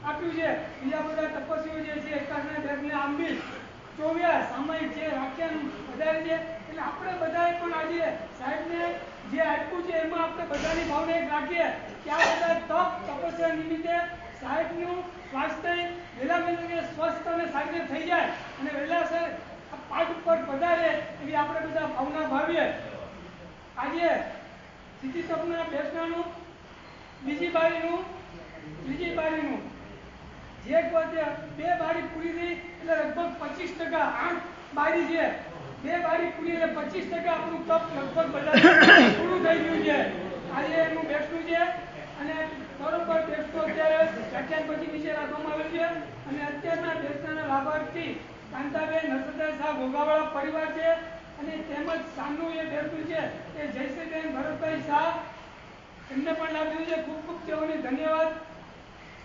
આપ્યું છે. બીજા બધા તપસ્વીઓ જે છે એકાદના દર્દને આંબી ચોવ્યા સામાયિક જે વાક્યાન વધારે છે. એટલે આપણે બધાએ પણ આજે સાહેબને જે આપ્યું છે એમાં આપણે બધાની ભાવના એક રાખીએ કે આ બધા તપ તપસ્યા નિમિત્તે સાહેબનું સ્વાસ્થ્ય વહેલા સ્વસ્થ અને સારી થઈ જાય અને વહેલાસર પાઠ ઉપર પધારે એવી આપણે બધા ભાવના ભાવીએ. આજે સિદ્ધિ તપના બેસનાનું ત્રીજી બારીનું જે વખતે 2 બારી પૂરી થઈ એટલે લગભગ 25% 8 બારી છે. 2 બારી પૂરી એટલે 25% આપણું તપ લગભગ બધા પૂરું થઈ ગયું છે. આજે એનું બેસતું છે અને બરોબર બેસતો અત્યારે વ્યાખ્યાન પછી નીચે રાખવામાં આવ્યું છે અને અત્યારના બેસનારા લાભાર્થી કાંતાબેન નરસદા શાહ ઘોઘાવાળા પરિવાર છે અને તેમજ સામનું એ બેસતું છે એ જયશ્રીબેન ભરતભાઈ શાહ એમને પણ લાભ લીધું છે. ખૂબ ખૂબ તેઓને ધન્યવાદ.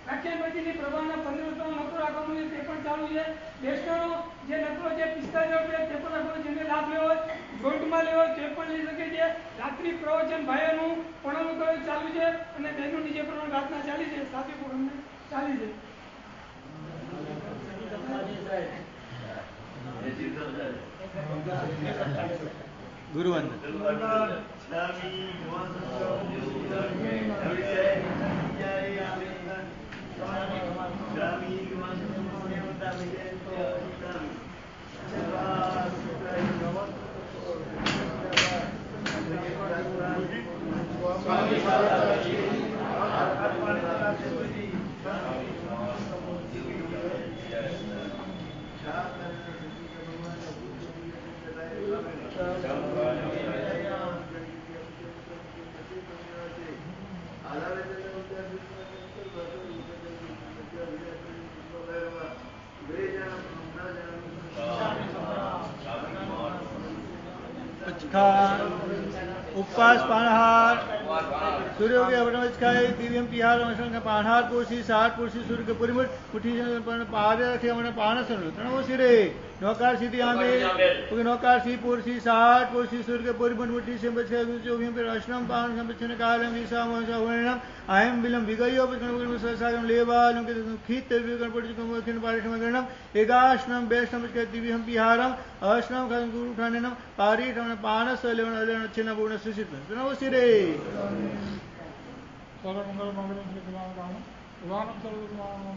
વ્યાખ્યાનપતિની પ્રભાવના 15 નકરો રાખવાનું છે તે પણ ચાલુ છે. દેશનો જે નકરો છે 45 રૂપિયા તે પણ રાખવાનો, જેને લાભ લેવો હોય જોઈન્ટમાં લેવો હોય તે પણ લઈ શકે છે. રાત્રિ પ્રવચન ભાઈઓનું પણ ચાલુ છે અને બહેનોની જે પ્રમાણે પ્રાર્થના ચાલી છે સાથી પૂર્ણ ચાલી છે. ગુરુવંદન. उपवास पानहार सूर्योगे अवनमस्काय दिव्यम पिहार अमसन का पानहार पुरुषी साठ पुरुषी सूर्य के परिमुट मुठी पारे रखे हमने पानसन तणो सिरे नौकार सीधी आमे क्योंकि नौकार सी पुरुषी साठ पुरुषी सूर्य के परिमुट मुठी से बचे जोगियम पर अश्नम पान संपचन कालम विसा मोसा वर्णम आयम विलम विगयो पकन ससागम लेवालम के खीत विगन पड़ चुका मखिन पारिशम गणम एकाश्नम बेश्नम के दिव्यम पिहारम अश्नम खन गुरु ठानेनम पारिशम पानस लेवन अलेन छिन्न पूर्ण सुसित तणो सिरे सर्वमंगल मंगलम श्री गुलाम राम उदानम सर्वधर्माणम